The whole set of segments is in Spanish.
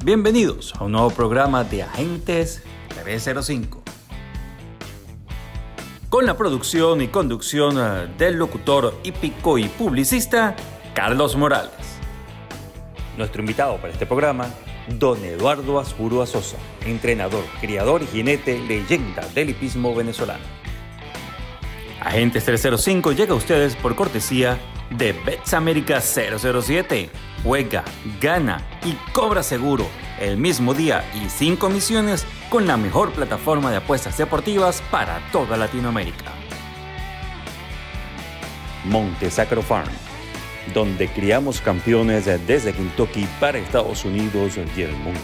Bienvenidos a un nuevo programa de Agentes 305. Con la producción y conducción del locutor hípico y publicista Carlos Morales. Nuestro invitado para este programa, don Eduardo Aspuro Sosa, entrenador, criador y jinete, leyenda del hipismo venezolano. Agentes 305 llega a ustedes por cortesía de Bets América 007. Juega, gana y cobra seguro el mismo día y sin comisiones con la mejor plataforma de apuestas deportivas para toda Latinoamérica. Montesacro Farm, donde criamos campeones desde Kentucky para Estados Unidos y el mundo.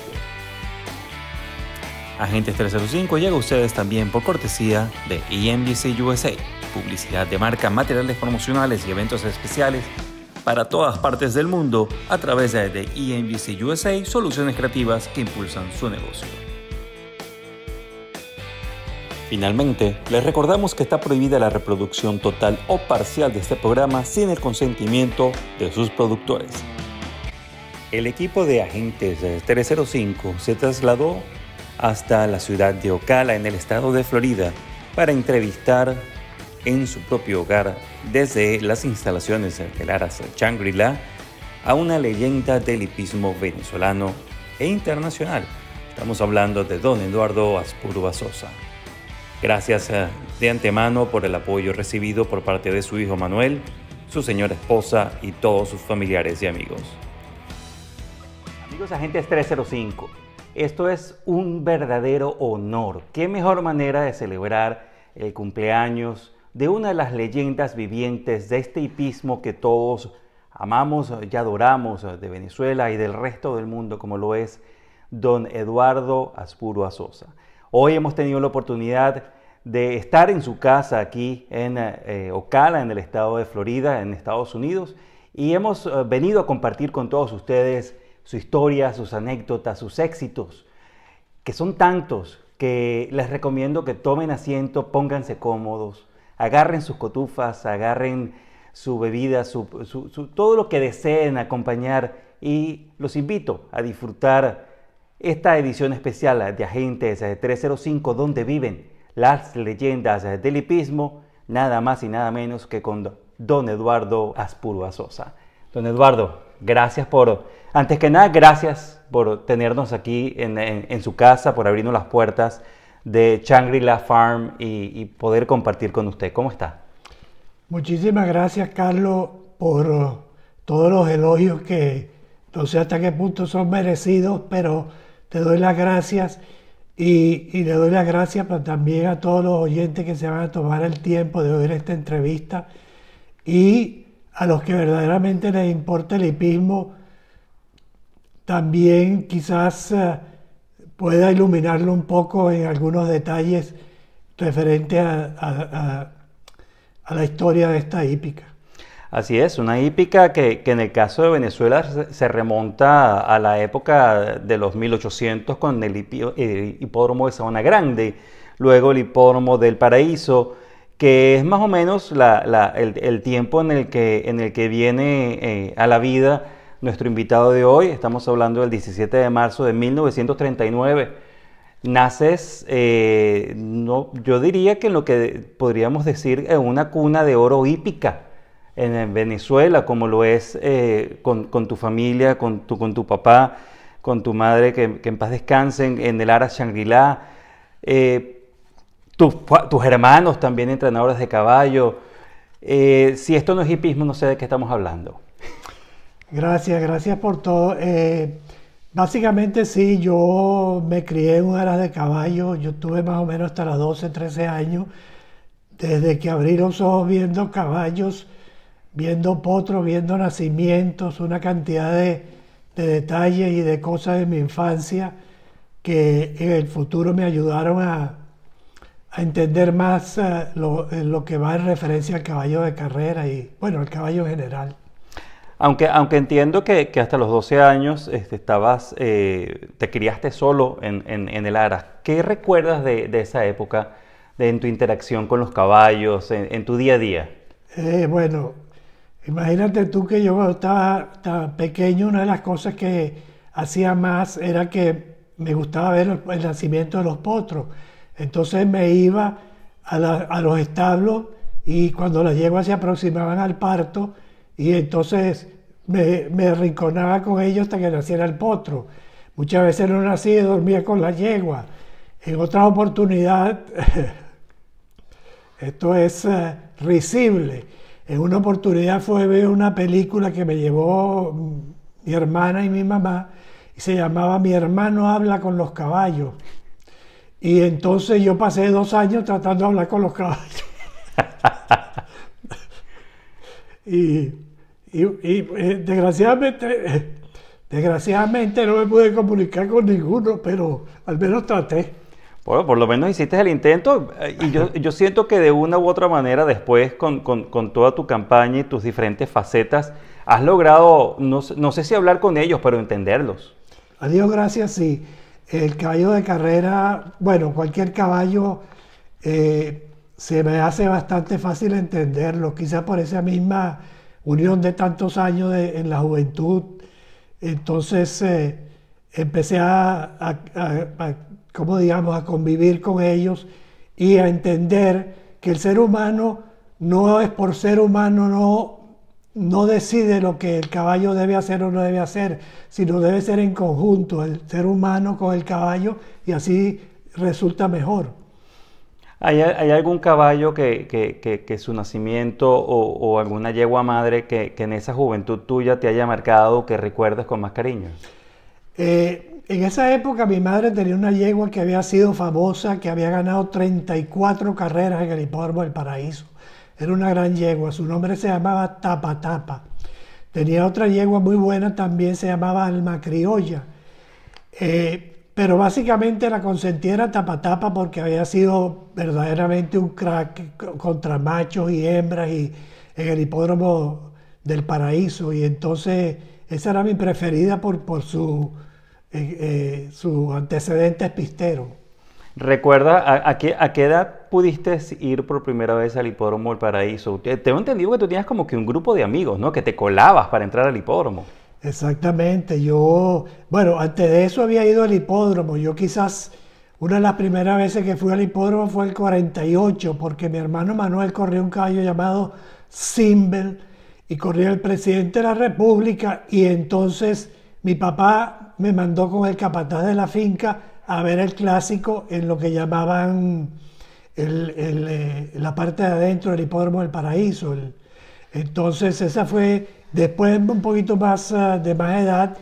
Agentes 305 llega a ustedes también por cortesía de EMBC USA, publicidad de marca, materiales promocionales y eventos especiales para todas partes del mundo a través de EMBC USA, soluciones creativas que impulsan su negocio. Finalmente, les recordamos que está prohibida la reproducción total o parcial de este programa sin el consentimiento de sus productores. El equipo de Agentes 305 se trasladó hasta la ciudad de Ocala, en el estado de Florida, para entrevistar en su propio hogar, desde las instalaciones del Aras Shangri-La, a una leyenda del hipismo venezolano e internacional. Estamos hablando de don Eduardo Aspuro Sosa. Gracias de antemano por el apoyo recibido por parte de su hijo Manuel, su señora esposa y todos sus familiares y amigos. Amigos Agentes 305, esto es un verdadero honor. ¿Qué mejor manera de celebrar el cumpleaños de una de las leyendas vivientes de este hipismo que todos amamos y adoramos de Venezuela y del resto del mundo, como lo es don Eduardo Aspuro Sosa? Hoy hemos tenido la oportunidad de estar en su casa aquí en Ocala, en el estado de Florida, en Estados Unidos, y hemos venido a compartir con todos ustedes su historia, sus anécdotas, sus éxitos, que son tantos que les recomiendo que tomen asiento, pónganse cómodos, agarren sus cotufas, agarren su bebida, todo lo que deseen acompañar, y los invito a disfrutar esta edición especial de Agentes 305, donde viven las leyendas del hipismo, nada más y nada menos que con don Eduardo Aspuro Sosa. Don Eduardo, gracias antes que nada, gracias por tenernos aquí en su casa, por abrirnos las puertas de Shangri-La Farm y poder compartir con usted. ¿Cómo está? Muchísimas gracias, Carlos, por todos los elogios que no sé hasta qué punto son merecidos, pero te doy las gracias y le doy las gracias también a todos los oyentes que se van a tomar el tiempo de oír esta entrevista, y a los que verdaderamente les importa el hipismo, también quizás pueda iluminarlo un poco en algunos detalles referentes a la historia de esta hípica. Así es, una hípica que en el caso de Venezuela se remonta a la época de los 1800 con el hipódromo de Sabana Grande, luego el hipódromo del Paraíso, que es más o menos el tiempo en el que viene a la vida nuestro invitado de hoy. Estamos hablando del 17 de marzo de 1939. Naces, yo diría que en lo que podríamos decir es una cuna de oro hípica en Venezuela, como lo es con tu familia, con tu papá, con tu madre, que en paz descansen, en el Aras Shangri-La. Tus hermanos también entrenadores de caballo. Si esto no es hipismo, no sé de qué estamos hablando. Gracias por todo. Básicamente sí, yo me crié en un Aras de caballo. Yo tuve más o menos hasta los 12, 13 años, desde que abrí los ojos viendo caballos, viendo potros, viendo nacimientos, una cantidad de detalles y de cosas de mi infancia que en el futuro me ayudaron a entender más lo que va en referencia al caballo de carrera y, bueno, al caballo en general. Aunque entiendo que hasta los 12 años te criaste solo en el Aras. ¿Qué recuerdas de esa época, en tu interacción con los caballos, en tu día a día? Bueno, imagínate tú que yo cuando estaba tan pequeño, una de las cosas que hacía más era que me gustaba ver el nacimiento de los potros. Entonces me iba a los establos y cuando las yeguas se aproximaban al parto, y entonces me arrinconaba con ellos hasta que naciera el potro. Muchas veces no nacía y dormía con la yegua. En otras oportunidades, esto es risible. En una oportunidad fue ver una película que me llevó mi hermana y mi mamá, y se llamaba Mi hermano habla con los caballos. Y entonces yo pasé 2 años tratando de hablar con los caballos. Desgraciadamente no me pude comunicar con ninguno, pero al menos traté. Bueno, por lo menos hiciste el intento y yo siento que de una u otra manera después con toda tu campaña y tus diferentes facetas has logrado, no sé si hablar con ellos, pero entenderlos. A Dios gracias, sí. El caballo de carrera, bueno, cualquier caballo se me hace bastante fácil entenderlo, quizás por esa misma unión de tantos años en la juventud. Entonces empecé como digamos, a convivir con ellos y a entender que el ser humano no es por ser humano, no decide lo que el caballo debe hacer o no debe hacer, sino debe ser en conjunto, el ser humano con el caballo, y así resulta mejor. ¿Hay algún caballo que su nacimiento o alguna yegua madre que en esa juventud tuya te haya marcado, que recuerdes con más cariño? En esa época mi madre tenía una yegua que había sido famosa, que había ganado 34 carreras en el Hipódromo del Paraíso. Era una gran yegua, su nombre se llamaba Tapa Tapa. Tenía otra yegua muy buena también, se llamaba Alma Criolla. Pero básicamente la consentía era Tapa Tapa porque había sido verdaderamente un crack contra machos y hembras y en el Hipódromo del Paraíso. Y entonces esa era mi preferida por su antecedente pistero. ¿Recuerda a qué edad pudiste ir por primera vez al Hipódromo del Paraíso? Tengo entendido que tú tenías como que un grupo de amigos, ¿no? Que te colabas para entrar al hipódromo. Exactamente, bueno, antes de eso había ido al hipódromo. Yo quizás una de las primeras veces que fui al hipódromo fue el 48, porque mi hermano Manuel corría un caballo llamado Simbel y corría el presidente de la República, y entonces mi papá me mandó con el capataz de la finca a ver el clásico en lo que llamaban la parte de adentro del Hipódromo del Paraíso. Entonces esa fue, después un poquito más de más edad,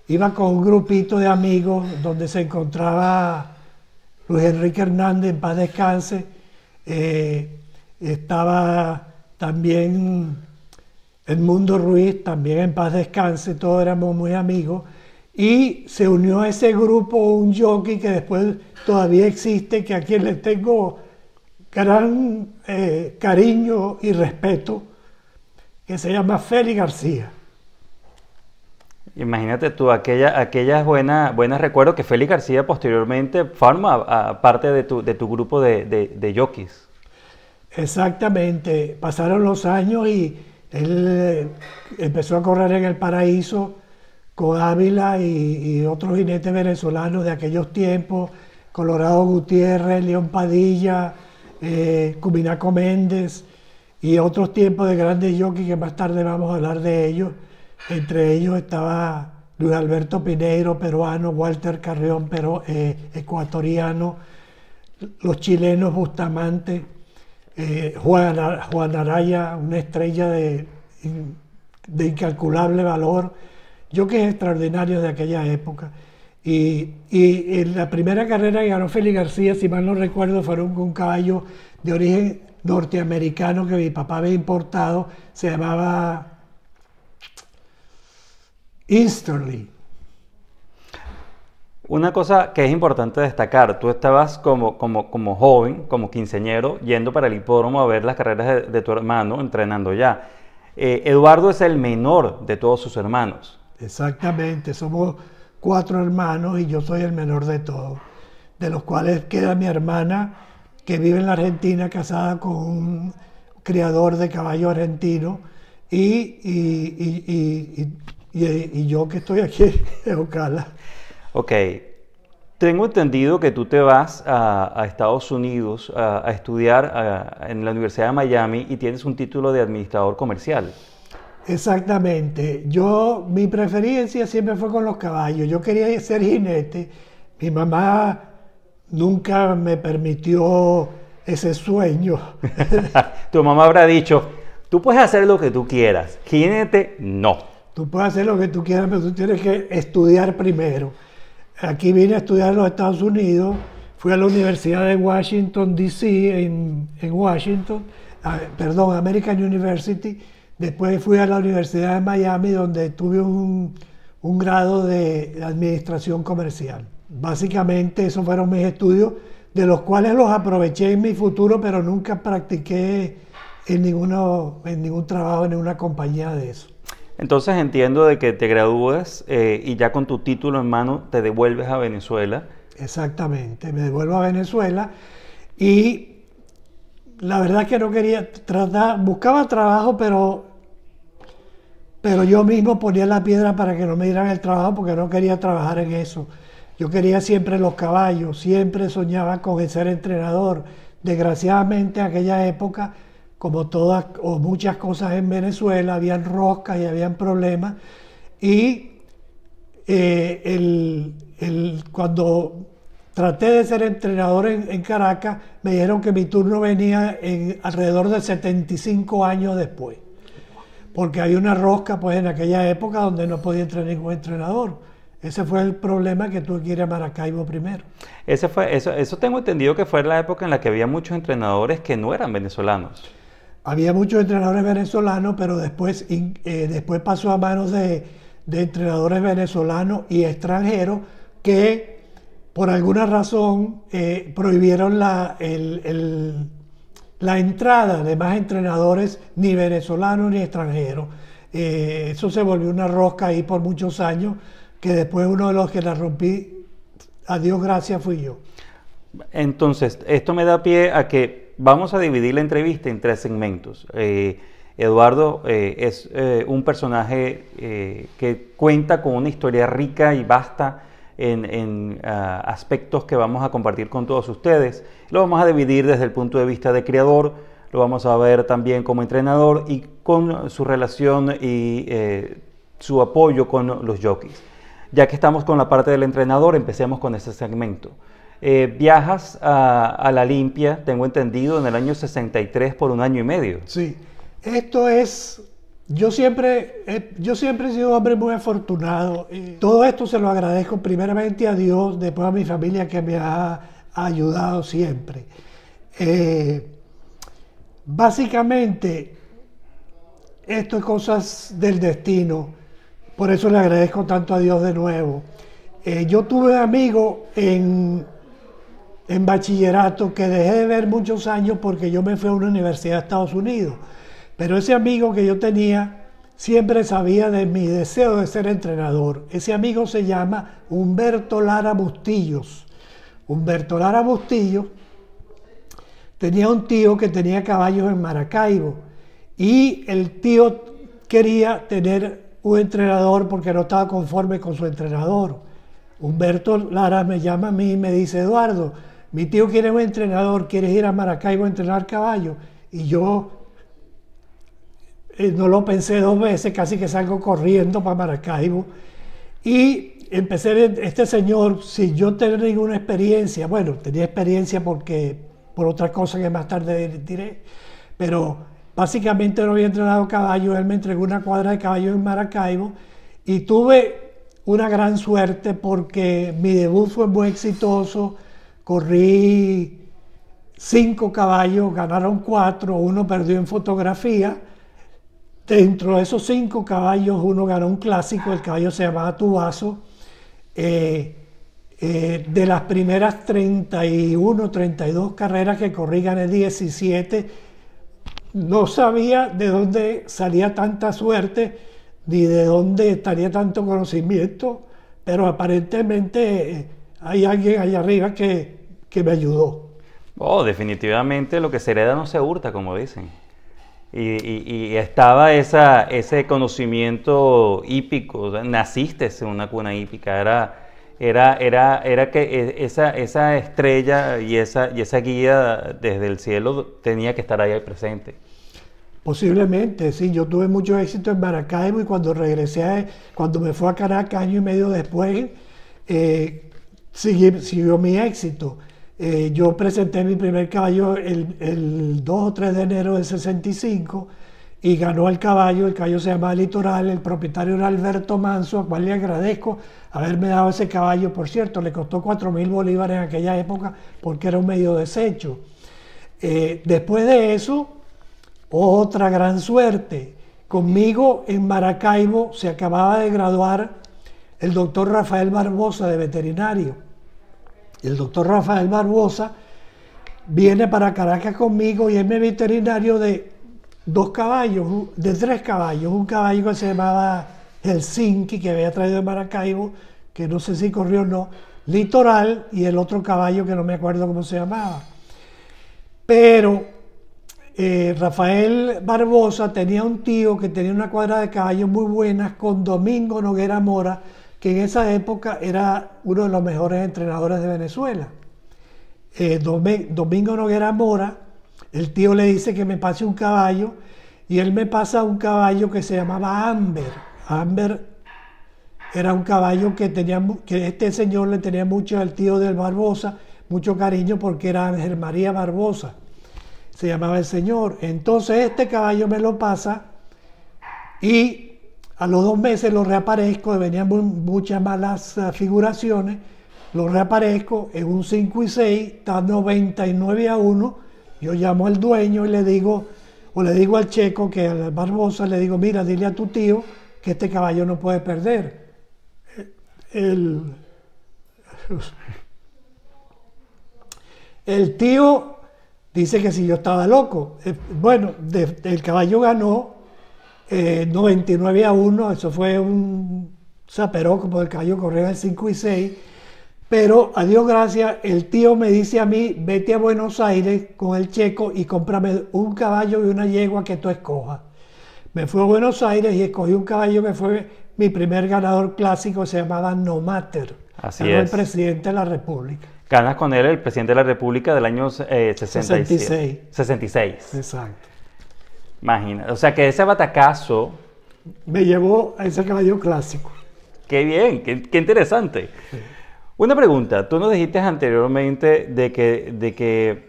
iba con un grupito de amigos donde se encontraba Luis Enrique Hernández, en paz descanse, estaba también Edmundo Ruiz, también en paz descanse, todos éramos muy amigos. Y se unió a ese grupo un jockey que después todavía existe, que a quien le tengo gran cariño y respeto, que se llama Félix García. Imagínate tú, aquellas buenas recuerdos que Félix García posteriormente forma parte de tu grupo de jockeys. Exactamente, pasaron los años y él empezó a correr en el Paraíso con Ávila y otros jinetes venezolanos de aquellos tiempos, Colorado Gutiérrez, León Padilla, Cuminaco Méndez y otros tiempos de grandes jockeys que más tarde vamos a hablar de ellos. Entre ellos estaba Luis Alberto Pineiro, peruano, Walter Carrión, ecuatoriano, los chilenos Bustamante, Juan Araya, una estrella de incalculable valor, jockeys extraordinarios de aquella época. Y en la primera carrera que ganó Félix García, si mal no recuerdo, fue un caballo de origen norteamericano que mi papá había importado, se llamaba Easterly. Una cosa que es importante destacar, tú estabas como joven, como quinceañero, yendo para el hipódromo a ver las carreras de tu hermano, entrenando ya. Eduardo es el menor de todos sus hermanos. Exactamente, somos 4 hermanos y yo soy el menor de todos, de los cuales queda mi hermana, que vive en la Argentina, casada con un criador de caballo argentino, y y yo que estoy aquí en Ocala. Ok, tengo entendido que tú te vas a Estados Unidos a estudiar en la Universidad de Miami y tienes un título de administrador comercial. Exactamente. Mi preferencia siempre fue con los caballos. Yo quería ser jinete. Mi mamá nunca me permitió ese sueño. Tu mamá habrá dicho, tú puedes hacer lo que tú quieras, jinete, no. Tú puedes hacer lo que tú quieras, pero tú tienes que estudiar primero. Aquí vine a estudiar en los Estados Unidos. Fui a la Universidad de Washington, D.C., en Washington, perdón, American University. Después fui a la Universidad de Miami, donde tuve un grado de administración comercial. Básicamente esos fueron mis estudios, de los cuales los aproveché en mi futuro, pero nunca practiqué en ningún trabajo, en ninguna compañía de eso. Entonces entiendo de que te gradúas y ya con tu título en mano te devuelves a Venezuela. Exactamente, me devuelvo a Venezuela y la verdad es que no quería buscaba trabajo, pero yo mismo ponía la piedra para que no me dieran el trabajo porque no quería trabajar en eso. Yo quería siempre los caballos, siempre soñaba con ser entrenador. Desgraciadamente en aquella época, como todas o muchas cosas en Venezuela, habían roscas y habían problemas. Y cuando traté de ser entrenador en Caracas, me dijeron que mi turno venía alrededor de 75 años después. Porque hay una rosca pues en aquella época donde no podía entrar ningún entrenador. Ese fue el problema, que tuve que ir a Maracaibo primero. Eso tengo entendido que fue la época en la que había muchos entrenadores que no eran venezolanos. Había muchos entrenadores venezolanos, pero después pasó a manos de entrenadores venezolanos y extranjeros que por alguna razón prohibieron la entrada de más entrenadores, ni venezolanos ni extranjeros. Eso se volvió una rosca ahí por muchos años, que después uno de los que la rompí, a Dios gracias, fui yo. Entonces, esto me da pie a que vamos a dividir la entrevista en 3 segmentos. Eduardo es un personaje que cuenta con una historia rica y vasta en aspectos que vamos a compartir con todos ustedes. Lo vamos a dividir desde el punto de vista de creador, lo vamos a ver también como entrenador y con su relación y su apoyo con los jockeys. Ya que estamos con la parte del entrenador, empecemos con este segmento. Viajas a la Olimpia, tengo entendido, en el año 63 por 1 año y medio. Sí, esto es... Yo siempre he sido un hombre muy afortunado. Todo esto se lo agradezco primeramente a Dios, después a mi familia que me ha ayudado siempre. Básicamente, esto es cosas del destino. Por eso le agradezco tanto a Dios de nuevo. Yo tuve un amigo en bachillerato que dejé de ver muchos años porque yo me fui a una universidad de Estados Unidos. Pero ese amigo que yo tenía siempre sabía de mi deseo de ser entrenador. Ese amigo se llama Humberto Lara Bustillos. Humberto Lara Bustillos tenía un tío que tenía caballos en Maracaibo y el tío quería tener un entrenador porque no estaba conforme con su entrenador. Humberto Lara me llama a mí y me dice: Eduardo, mi tío quiere un entrenador, ¿quieres ir a Maracaibo a entrenar caballos? Y yo no lo pensé 2 veces, casi que salgo corriendo para Maracaibo. Y empecé, este señor, sin yo tener ninguna experiencia, bueno, tenía experiencia por otra cosa que más tarde diré, pero básicamente no había entrenado caballos. Él me entregó una cuadra de caballos en Maracaibo y tuve una gran suerte porque mi debut fue muy exitoso. Corrí 5 caballos, ganaron 4, uno perdió en fotografía. Dentro de esos 5 caballos, uno ganó un clásico, el caballo se llamaba Tubazo. De las primeras 31, 32 carreras que corrí, gané 17. No sabía de dónde salía tanta suerte, ni de dónde estaría tanto conocimiento, pero aparentemente hay alguien allá arriba que me ayudó. Oh, definitivamente lo que se hereda no se hurta, como dicen. y estaba ese conocimiento hípico, o sea, naciste en una cuna hípica, era que esa estrella y esa guía desde el cielo tenía que estar ahí presente. Posiblemente, sí, yo tuve mucho éxito en Maracaibo y cuando regresé, cuando me fui a Caracas año y medio después, siguió mi éxito. Yo presenté mi primer caballo el 2 o 3 de enero del 65 y ganó el caballo se llamaba Litoral, el propietario era Alberto Manso, a cual le agradezco haberme dado ese caballo, por cierto, le costó 4.000 bolívares en aquella época porque era un medio desecho. Después de eso, otra gran suerte. Conmigo en Maracaibo se acababa de graduar el doctor Rafael Barbosa de veterinario. El doctor Rafael Barbosa viene para Caracas conmigo y es mi veterinario de 2 caballos, de 3 caballos. Un caballo que se llamaba Helsinki, que había traído de Maracaibo, que no sé si corrió o no, Litoral, y el otro caballo que no me acuerdo cómo se llamaba. Pero Rafael Barbosa tenía un tío que tenía una cuadra de caballos muy buenas con Domingo Noguera Mora, que en esa época era uno de los mejores entrenadores de Venezuela. Domingo Noguera Mora, el tío le dice que me pase un caballo y él me pasa un caballo que se llamaba Amber. Amber era un caballo que este señor le tenía mucho al tío del Barbosa, mucho cariño porque era Ángel María Barbosa, se llamaba el señor. Entonces este caballo me lo pasa y a los 2 meses lo reaparezco, venían muchas malas figuraciones, lo reaparezco en un 5 y 6, está 99-1, yo llamo al dueño y le digo al checo, que al Barbosa, le digo, mira, dile a tu tío que este caballo no puede perder. El tío dice que si yo estaba loco. Bueno, el caballo ganó 99-1, eso fue un zaperó, como el caballo corría el 5 y 6, pero a Dios gracias, el tío me dice a mí, vete a Buenos Aires con el checo y cómprame un caballo y una yegua que tú escojas. Me fui a Buenos Aires y escogí un caballo que fue mi primer ganador clásico, se llamaba No Matter. Así ganó es. El presidente de la República. Ganas con él el presidente de la República del año 66. 66. Exacto. Imagina, o sea que ese batacazo. Me llevó a ese caballo clásico. Qué bien, qué interesante. Sí. Una pregunta, tú nos dijiste anteriormente de que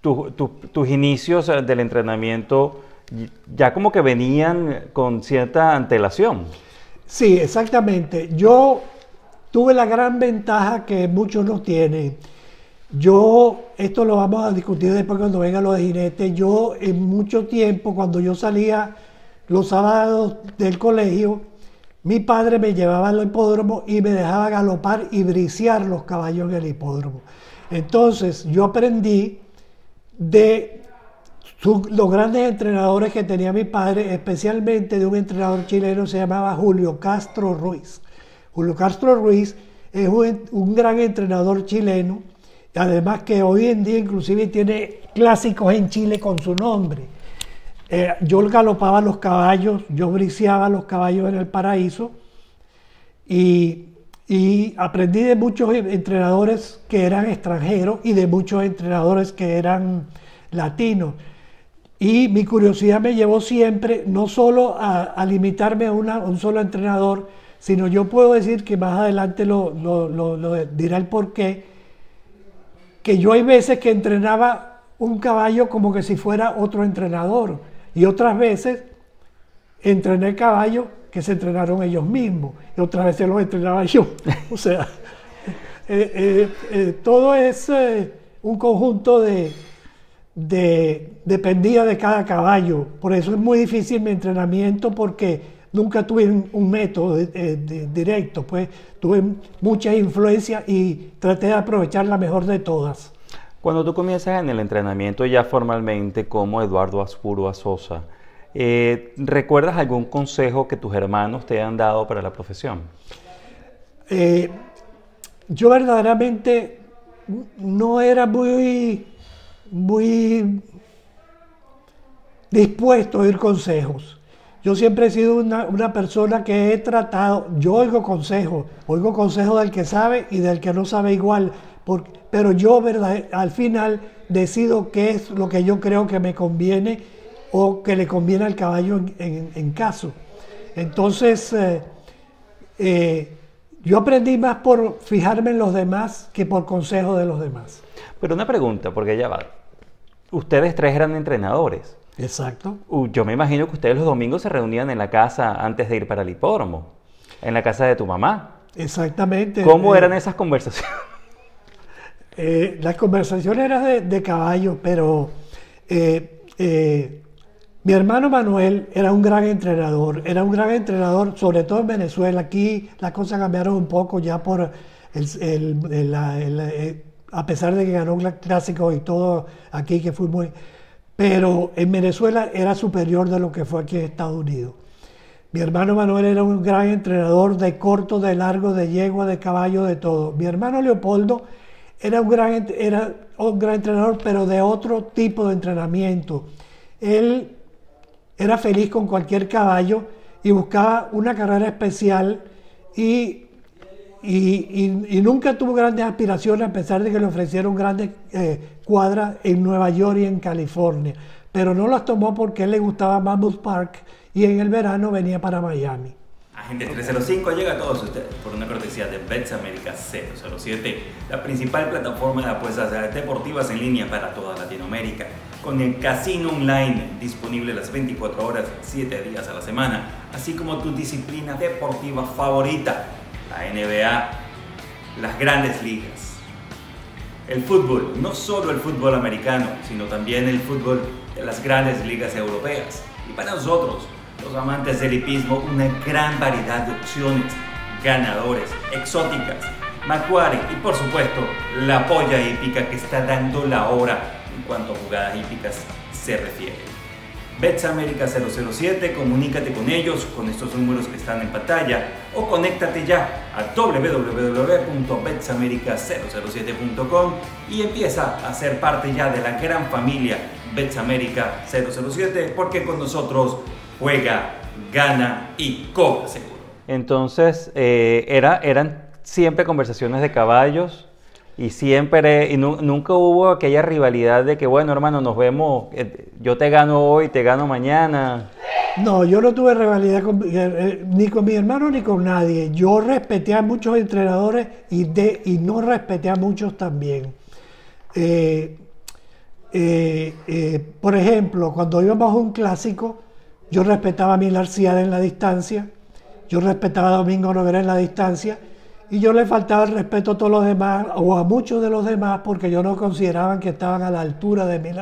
tus inicios del entrenamiento ya como que venían con cierta antelación. Sí, exactamente. Yo tuve la gran ventaja que muchos no tienen. Esto lo vamos a discutir después cuando vengan los jinetes. Yo en mucho tiempo, cuando yo salía los sábados del colegio, mi padre me llevaba al hipódromo y me dejaba galopar y bricear los caballos en el hipódromo. Entonces yo aprendí de los grandes entrenadores que tenía mi padre, especialmente de un entrenador chileno que se llamaba Julio Castro Ruiz. Julio Castro Ruiz es un gran entrenador chileno, además que hoy en día inclusive tiene clásicos en Chile con su nombre. Yo galopaba los caballos, yo briceaba los caballos en el paraíso y aprendí de muchos entrenadores que eran extranjeros y de muchos entrenadores que eran latinos. Y mi curiosidad me llevó siempre no solo a limitarme a un solo entrenador, sino yo puedo decir que más adelante lo dirá el porqué, que yo hay veces que entrenaba un caballo como que si fuera otro entrenador y otras veces entrené caballos que se entrenaron ellos mismos y otras veces los entrenaba yo. O sea, todo es un conjunto dependía de cada caballo. Por eso es muy difícil mi entrenamiento porque nunca tuve un método directo, pues tuve muchas influencias y traté de aprovechar la mejor de todas. Cuando tú comienzas en el entrenamiento ya formalmente como Eduardo Aspuro Sosa, ¿recuerdas algún consejo que tus hermanos te han dado para la profesión? Yo verdaderamente no era muy dispuesto a oír consejos. Yo siempre he sido una persona que he tratado, yo oigo consejos del que sabe y del que no sabe igual, pero yo, ¿verdad?, al final decido qué es lo que yo creo que me conviene o que le conviene al caballo en caso. Entonces, yo aprendí más por fijarme en los demás que por consejo de los demás. Pero una pregunta, porque ya va. Ustedes tres eran entrenadores. Exacto. Yo me imagino que ustedes los domingos se reunían en la casa antes de ir para el hipódromo, en la casa de tu mamá. Exactamente. ¿Cómo eran esas conversaciones? Las conversaciones eran de caballos, pero mi hermano Manuel era un gran entrenador, sobre todo en Venezuela. Aquí las cosas cambiaron un poco ya por a pesar de que ganó clásicos y todo aquí, que fue muy... Pero en Venezuela era superior de lo que fue aquí en Estados Unidos. Mi hermano Manuel era un gran entrenador de corto, de largo, de yegua, de caballo, de todo. Mi hermano Leopoldo era un gran entrenador, pero de otro tipo de entrenamiento. Él era feliz con cualquier caballo y buscaba una carrera especial y nunca tuvo grandes aspiraciones, a pesar de que le ofrecieron grandes cuadras en Nueva York y en California, pero no las tomó porque a él le gustaba Mammoth Park y en el verano venía para Miami. Agente 305 llega a todos ustedes por una cortesía de Bets America 007, la principal plataforma de apuestas deportivas en línea para toda Latinoamérica, con el casino online disponible las 24 horas, 7 días a la semana, así como tu disciplina deportiva favorita, la NBA, las grandes ligas. El fútbol, no solo el fútbol americano, sino también el fútbol de las grandes ligas europeas. Y para nosotros, los amantes del hipismo, una gran variedad de opciones, ganadores, exóticas, Macquarie y por supuesto la polla hípica que está dando la hora en cuanto a jugadas hípicas se refiere. Bets America 007, comunícate con ellos con estos números que están en pantalla o conéctate ya a www.betsamerica007.com y empieza a ser parte ya de la gran familia Bets America 007, porque con nosotros juega, gana y cobra seguro. Entonces, eran siempre conversaciones de caballos y siempre, nunca hubo aquella rivalidad de que, bueno, hermano, nos vemos, yo te gano hoy, te gano mañana. No, yo no tuve rivalidad ni con mi hermano ni con nadie. Yo respeté a muchos entrenadores y no respeté a muchos también. Por ejemplo, cuando íbamos a un clásico, yo respetaba a Mil Arciades en la distancia, yo respetaba a Domingo Noguera en la distancia, y yo le faltaba el respeto a todos los demás, o a muchos de los demás, porque yo no consideraban que estaban a la altura de Mil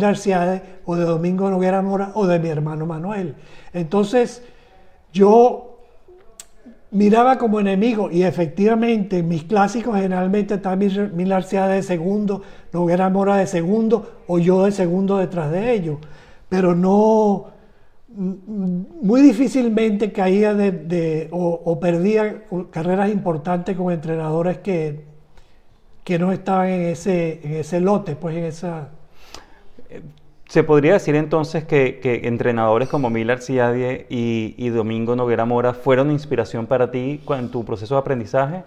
Arciades, o de Domingo Noguera Mora, o de mi hermano Manuel. Entonces, yo miraba como enemigo, y efectivamente en mis clásicos generalmente está Mil Arciades de segundo, Noguera Mora de segundo, o yo de segundo detrás de ellos. Pero no, muy difícilmente caía o perdía carreras importantes con entrenadores que no estaban en ese lote, pues en esa... ¿Se podría decir entonces que entrenadores como Mil Arciades y Domingo Noguera Mora fueron inspiración para ti en tu proceso de aprendizaje?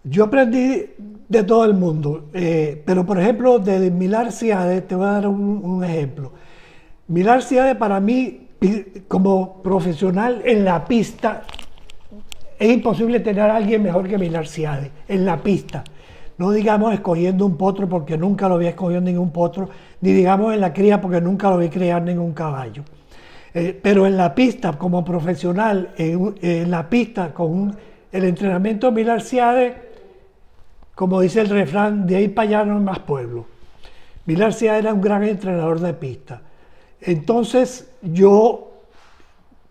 Yo aprendí de todo el mundo, pero por ejemplo de Mil Arciades te voy a dar un ejemplo. Mil Arciades para mí, como profesional en la pista, es imposible tener a alguien mejor que Mil Arciades en la pista. No digamos escogiendo un potro, porque nunca lo vi escogiendo ningún potro, ni digamos en la cría, porque nunca lo vi criar ningún caballo. Pero en la pista, como profesional, en la pista, con el entrenamiento de Mil Arciades, como dice el refrán, de ahí para allá no hay más pueblo. Mil Arciades era un gran entrenador de pista. Entonces yo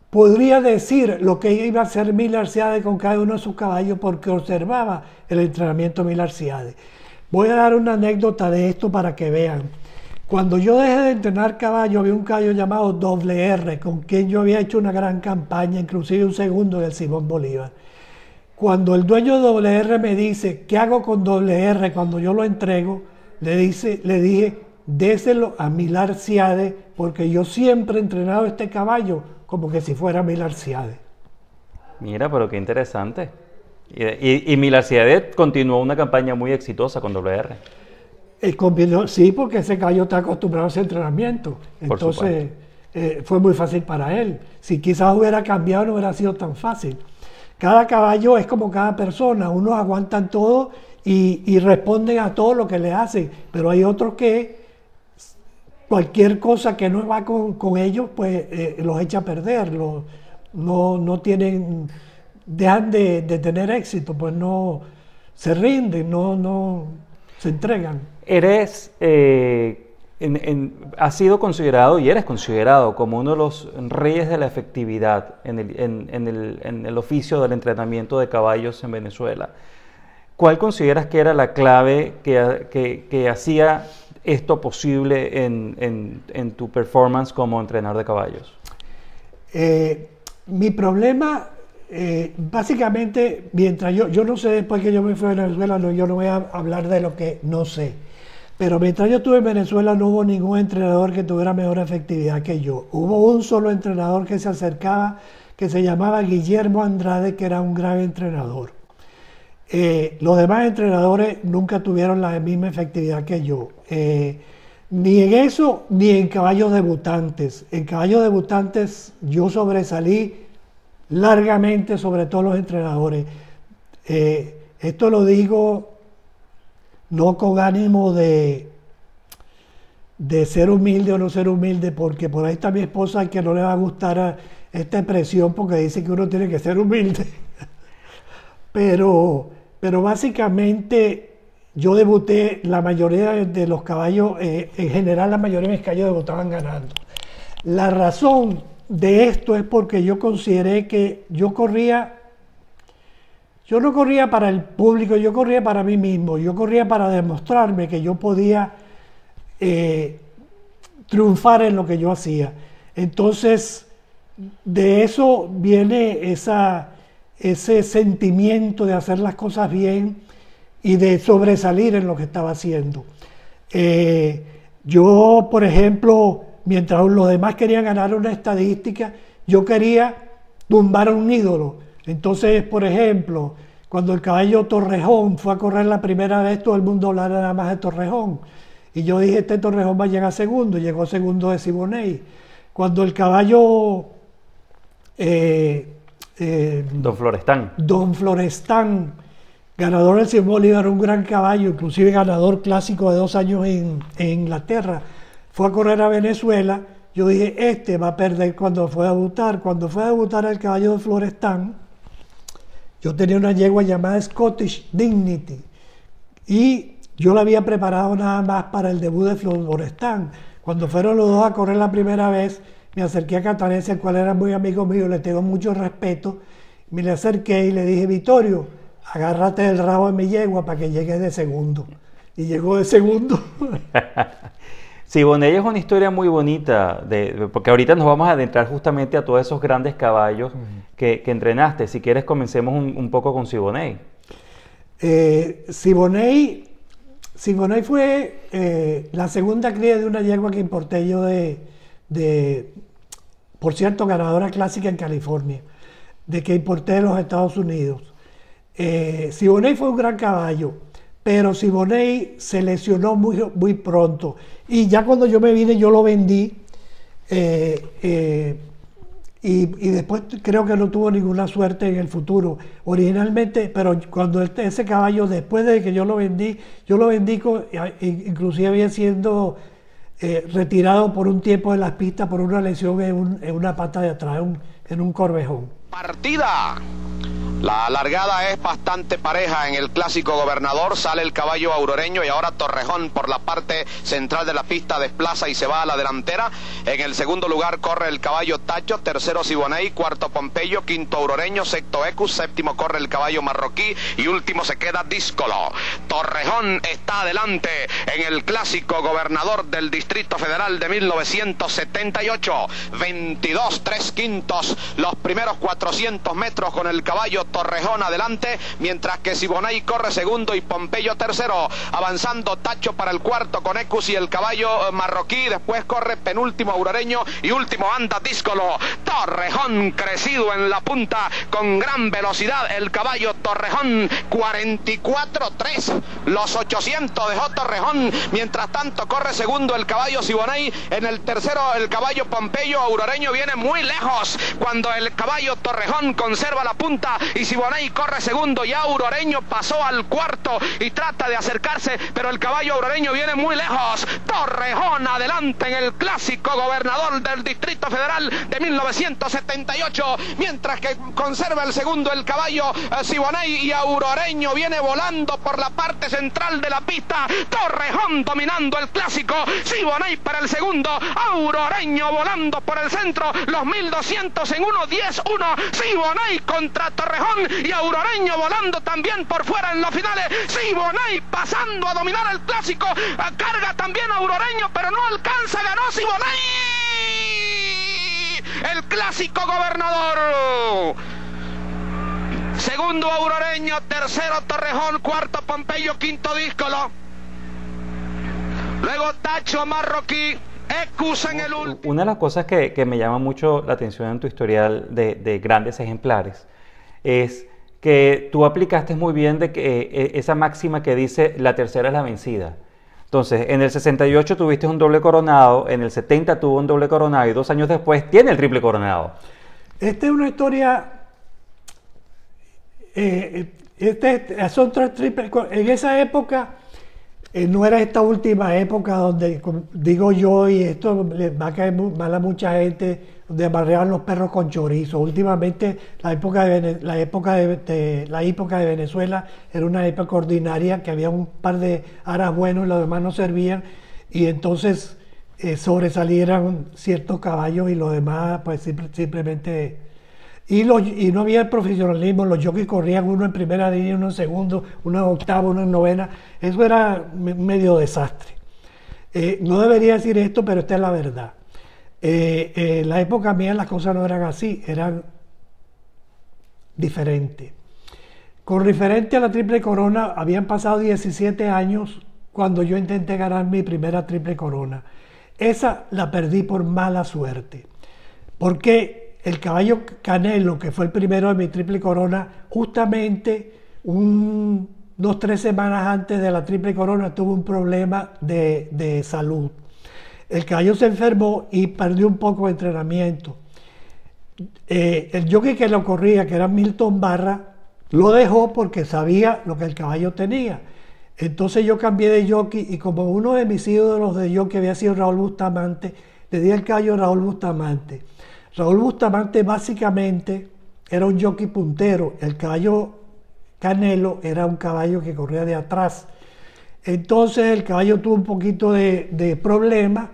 podría decir lo que iba a hacer Mil Arciades con cada uno de sus caballos porque observaba el entrenamiento de Mil Arciades. Voy a dar una anécdota de esto para que vean. Cuando yo dejé de entrenar caballo, había un caballo llamado WR, con quien yo había hecho una gran campaña, inclusive un segundo del Simón Bolívar. Cuando el dueño de WR me dice, ¿qué hago con WR cuando yo lo entrego? Le dije, déselo a Millar Siade, porque yo siempre he entrenado este caballo como que si fuera Millar Siade. Mira, pero qué interesante. Y Millar Siade continuó una campaña muy exitosa con WR. Sí, porque ese caballo está acostumbrado a ese entrenamiento. Entonces, fue muy fácil para él. Si quizás hubiera cambiado, no hubiera sido tan fácil. Cada caballo es como cada persona. Unos aguantan todo y responden a todo lo que le hacen. Pero hay otros que cualquier cosa que no va con ellos, pues los echa a perder. No tienen, dejan de tener éxito, pues no se rinden, no se entregan. Has sido considerado y eres considerado como uno de los reyes de la efectividad en el oficio del entrenamiento de caballos en Venezuela. ¿Cuál consideras que era la clave que hacía esto posible en tu performance como entrenador de caballos? Mi problema, básicamente, mientras yo no sé, después que yo me fui a Venezuela, yo no voy a hablar de lo que no sé. Pero mientras yo estuve en Venezuela no hubo ningún entrenador que tuviera mejor efectividad que yo. Hubo un solo entrenador que se acercaba, que se llamaba Guillermo Andrade, que era un gran entrenador. Los demás entrenadores nunca tuvieron la misma efectividad que yo. Ni en eso, ni en caballos debutantes. En caballos debutantes yo sobresalí largamente sobre todos los entrenadores. Esto lo digo no con ánimo de ser humilde o no ser humilde, porque por ahí está mi esposa que no le va a gustar esta expresión porque dice que uno tiene que ser humilde. Pero básicamente yo debuté, la mayoría de los caballos, en general la mayoría de mis caballos debutaban ganando. La razón de esto es porque yo consideré que yo no corría para el público, yo corría para mí mismo, yo corría para demostrarme que yo podía triunfar en lo que yo hacía. Entonces, de eso viene ese sentimiento de hacer las cosas bien y de sobresalir en lo que estaba haciendo. Yo, por ejemplo, mientras los demás querían ganar una estadística, yo quería tumbar a un ídolo. Entonces, por ejemplo, cuando el caballo Torrejón fue a correr la primera vez, todo el mundo hablaba nada más de Torrejón. Y yo dije, este Torrejón va a llegar segundo, y llegó segundo de Siboney. Cuando el caballo Don Florestán, ganador del Simón Bolívar, un gran caballo, inclusive ganador clásico de 2 años en Inglaterra, fue a correr a Venezuela. Yo dije, este va a perder cuando fue a debutar. Cuando fue a debutar el caballo de Florestán, yo tenía una yegua llamada Scottish Dignity y yo la había preparado nada más para el debut de Florestán. Cuando fueron los dos a correr la primera vez, me acerqué a Catanese, el cual era muy amigo mío, le tengo mucho respeto. Me le acerqué y le dije, Vittorio, agárrate del rabo de mi yegua para que llegue de segundo. Y llegó de segundo. Siboney es una historia muy bonita, porque ahorita nos vamos a adentrar justamente a todos esos grandes caballos que entrenaste. Si quieres, comencemos un poco con Siboney. Siboney fue la segunda cría de una yegua que importé yo por cierto, ganadora clásica en California, de que importé de los Estados Unidos. Siboney fue un gran caballo, pero Siboney se lesionó muy pronto. Y ya cuando yo me vine, yo lo vendí. Y después creo que no tuvo ninguna suerte en el futuro. Originalmente, pero cuando ese caballo, después de que yo lo vendí inclusive había siendo retirado por un tiempo de las pistas por una lesión en una pata de atrás, en un corvejón. Partida. La largada es bastante pareja en el clásico Gobernador, sale el caballo auroreño y ahora Torrejón por la parte central de la pista desplaza y se va a la delantera. En el segundo lugar corre el caballo Tacho, tercero Siboney, cuarto Pompeyo, quinto Auroreño, sexto Ecus, séptimo corre el caballo Marroquí y último se queda Díscolo. Torrejón está adelante en el clásico Gobernador del Distrito Federal de 1978, 22 3/5, los primeros 400 metros con el caballo Torrejón adelante, mientras que Siboney corre segundo y Pompeyo tercero. Avanzando Tacho para el cuarto con Ecus y el caballo marroquí. Después corre penúltimo Auroreño y último anda Díscolo. Torrejón crecido en la punta con gran velocidad. El caballo Torrejón 44-3. Los 800 dejó Torrejón. Mientras tanto corre segundo el caballo Siboney. En el tercero el caballo Pompeyo. Auroreño viene muy lejos cuando el caballo Torrejón conserva la punta y Siboney corre segundo. Ya Auroreño pasó al cuarto y trata de acercarse, pero el caballo auroreño viene muy lejos. Torrejón adelante en el clásico gobernador del Distrito Federal de 1978, mientras que conserva el segundo el caballo Siboney, y Auroreño viene volando por la parte central de la pista. Torrejón dominando el clásico, Siboney para el segundo, Auroreño volando por el centro, los 1200 en 1:10-1, Siboney contra Torrejón y Auroreño volando también por fuera en los finales. Siboney pasando a dominar el clásico, carga también a Auroreño, pero no alcanza, ganó Siboney el clásico gobernador. Segundo Auroreño, tercero Torrejón, cuarto Pompeyo, quinto Díscolo, luego Tacho marroquí, Ecus en el último. Una de las cosas que me llama mucho la atención en tu historial de grandes ejemplares es que tú aplicaste muy bien de que esa máxima que dice la tercera es la vencida. Entonces, en el 68 tuviste un doble coronado, en el 70 tuvo un doble coronado y 2 años después tiene el triple coronado. Esta es una historia, son 3 triples, en esa época no era esta última época donde, como digo yo, y esto le va a caer mal a mucha gente, donde amarreaban los perros con chorizo. Últimamente la época de Venezuela era una época ordinaria, que había un par de aras buenos y los demás no servían, y entonces sobresalieran ciertos caballos y los demás pues simplemente... Y no había el profesionalismo, los jockeys corrían uno en primera línea, uno en segundo, uno en octavo, uno en novena. Eso era medio desastre. No debería decir esto, pero esta es la verdad. En la época mía las cosas no eran así, eran diferentes. Con referente a la triple corona, habían pasado 17 años cuando yo intenté ganar mi primera triple corona. Esa la perdí por mala suerte, porque el caballo Canelo, que fue el primero de mi triple corona, justamente 2-3 semanas antes de la triple corona tuvo un problema de salud. El caballo se enfermó y perdió un poco de entrenamiento. El jockey que lo corría, que era Milton Barra, lo dejó porque sabía lo que el caballo tenía. Entonces yo cambié de jockey, y como uno de mis ídolos de jockey había sido Raúl Bustamante, le di el caballo a Raúl Bustamante. Raúl Bustamante básicamente era un jockey puntero. El caballo Canelo era un caballo que corría de atrás. Entonces el caballo tuvo un poquito de problema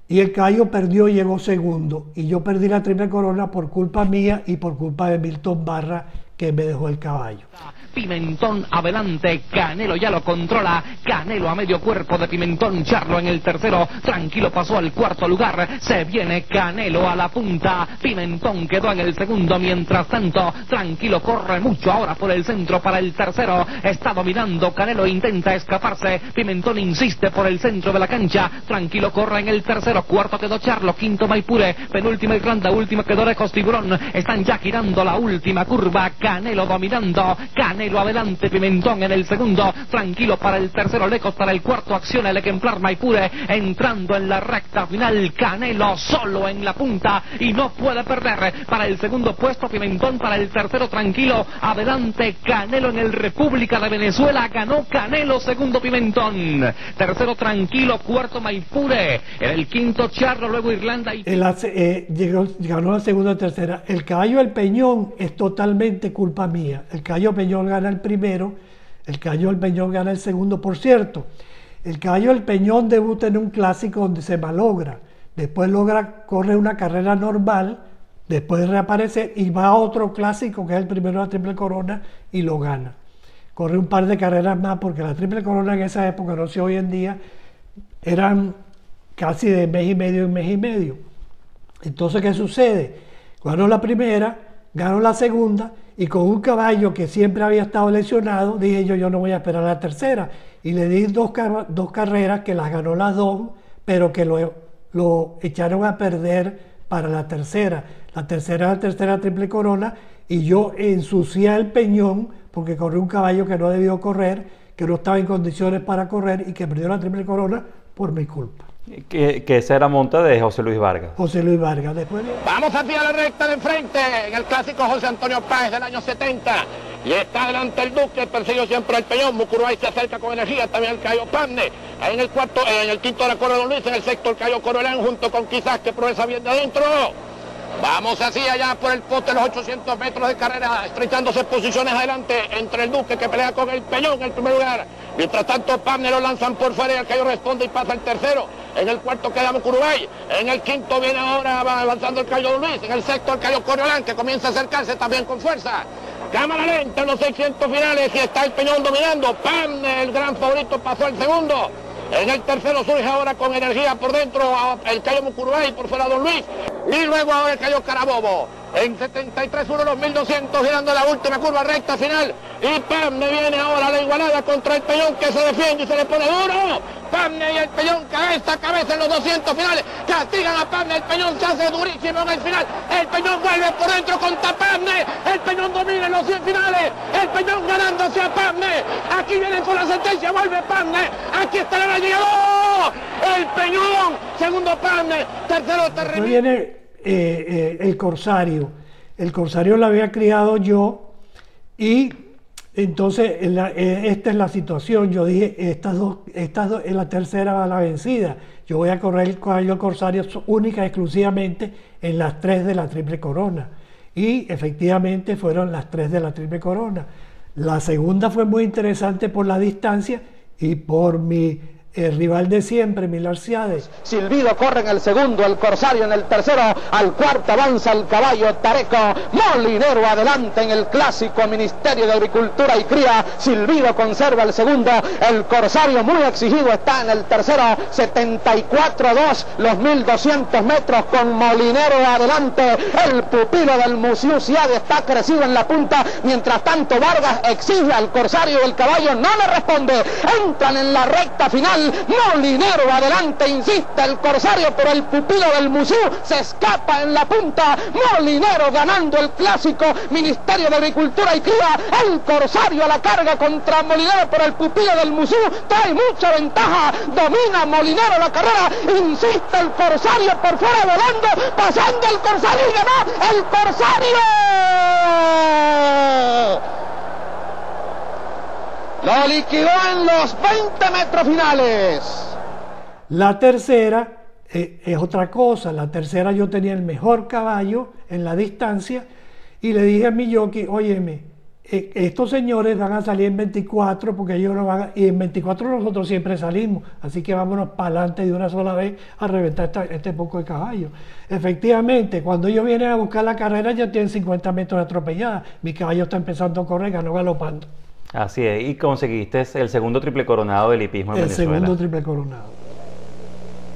y el caballo perdió y llegó segundo. Y yo perdí la triple corona por culpa mía y por culpa de Milton Barra, que me dejó el caballo. Pimentón adelante, Canelo ya lo controla, Canelo a medio cuerpo de Pimentón, Charlo en el tercero, Tranquilo pasó al cuarto lugar, se viene Canelo a la punta, Pimentón quedó en el segundo, mientras tanto, Tranquilo corre mucho ahora por el centro para el tercero, está dominando, Canelo intenta escaparse, Pimentón insiste por el centro de la cancha, Tranquilo corre en el tercero, cuarto quedó Charlo, quinto Maipure, penúltima Irlanda, última quedó Lejos Tiburón, están ya girando la última curva, Canelo dominando, Canelo adelante, Pimentón en el segundo, Tranquilo para el tercero, Lejos para el cuarto, acciona el ejemplar Maipure, entrando en la recta final, Canelo solo en la punta y no puede perder, para el segundo puesto Pimentón, para el tercero Tranquilo, adelante Canelo en el República de Venezuela, ganó Canelo, segundo Pimentón, tercero Tranquilo, cuarto Maipure, en el quinto Charlo, luego Irlanda y... ganó la segunda y tercera. El caballo del Peñón es totalmente culpa mía. El caballo Peñón gana el primero, el caballo del Peñón gana el segundo. Por cierto, el caballo del Peñón debuta en un clásico donde se malogra, después corre una carrera normal, después reaparece y va a otro clásico que es el primero de la triple corona y lo gana. Corre un par de carreras más, porque la triple corona en esa época, no sé hoy en día, eran casi de mes y medio en mes y medio. Entonces, ¿qué sucede? Ganó la primera, ganó la segunda y con un caballo que siempre había estado lesionado, dije yo no voy a esperar a la tercera. Y le di dos carreras que las ganó las dos, pero que lo echaron a perder para la tercera. La tercera triple corona, y yo ensucié el Peñón porque corrió un caballo que no debió correr, que no estaba en condiciones para correr y que perdió la triple corona por mi culpa. Que esa era monta de José Luis Vargas. José Luis Vargas. Después... Vamos hacia la recta de enfrente, en el clásico José Antonio Páez del año 70. Y está adelante el Duque, perseguido siempre el Peñón. Mucurubay se acerca con energía, también el Cayo Pande. En el quinto la Coro Don Luis, en el sexto el Cayo Corolán, junto con Quizás, que progresa bien de adentro. Vamos así allá por el poste, los 800 metros de carrera, estrechándose posiciones adelante entre el Duque, que pelea con el Peñón en el primer lugar. Mientras tanto, Pamne lo lanzan por fuera y el Cayo responde y pasa el tercero. En el cuarto queda Mucurubay. En el quinto viene ahora avanzando el Cayo Don Luis. En el sexto el Cayo Corolán, que comienza a acercarse también con fuerza. Cámara lenta en los 600 finales y está el Peñón dominando. Pamne, el gran favorito, pasó el segundo. En el tercero surge ahora con energía por dentro el Cayo Mucurubay, por fuera Don Luis. Y luego ahora el Cayo Carabobo. En 73-1 los 1200, girando la última curva recta final. Y Pamne viene ahora a la igualada contra el Peñón, que se defiende y se le pone duro. Pamne y el Peñón cabeza a cabeza en los 200 finales. Castigan a Pamne, el Peñón se hace durísimo en el final. El Peñón vuelve por dentro contra Pamne. El Peñón domina en los 100 finales. El Peñón ganando hacia Pamne. Aquí viene con la sentencia, vuelve Pamne. Aquí está la llegada. El Peñón, segundo Pamne, tercero Terremín. Viene el Corsario. El Corsario lo había criado yo y entonces esta es la situación. Yo dije, estas dos en la tercera va la vencida. Yo voy a correr el caballo Corsario única y exclusivamente en las 3 de la triple corona. Y efectivamente fueron las 3 de la triple corona. La segunda fue muy interesante por la distancia y por mi rival de siempre, Milarciades. Silbido corre en el segundo, el Corsario en el tercero, al cuarto avanza el caballo Tareco, Molinero adelante en el clásico Ministerio de Agricultura y Cría. Silbido conserva el segundo, el Corsario muy exigido está en el tercero, 74-2 los 1200 metros con Molinero adelante. El pupilo del Musiuciade está crecido en la punta, mientras tanto Vargas exige al Corsario y el caballo no le responde. Entran en la recta final. Molinero adelante, insiste el Corsario, pero el pupilo del Musú se escapa en la punta. Molinero ganando el clásico Ministerio de Agricultura y Cría. El Corsario a la carga contra Molinero, pero el pupilo del Musú trae mucha ventaja. Domina Molinero la carrera, insiste el Corsario por fuera volando, pasando el Corsario y ganó el Corsario. Lo liquidó en los 20 metros finales. La tercera es otra cosa. La tercera yo tenía el mejor caballo en la distancia y le dije a mi jockey, óyeme, estos señores van a salir en 24 porque ellos no van a, y en 24 nosotros siempre salimos, así que vámonos para adelante de una sola vez a reventar este poco de caballo. Efectivamente, cuando ellos vienen a buscar la carrera ya tienen 50 metros de atropellada. Mi caballo está empezando a correr, ganó galopando. Así es, y conseguiste el segundo triple coronado del hipismo en Venezuela. El segundo triple coronado.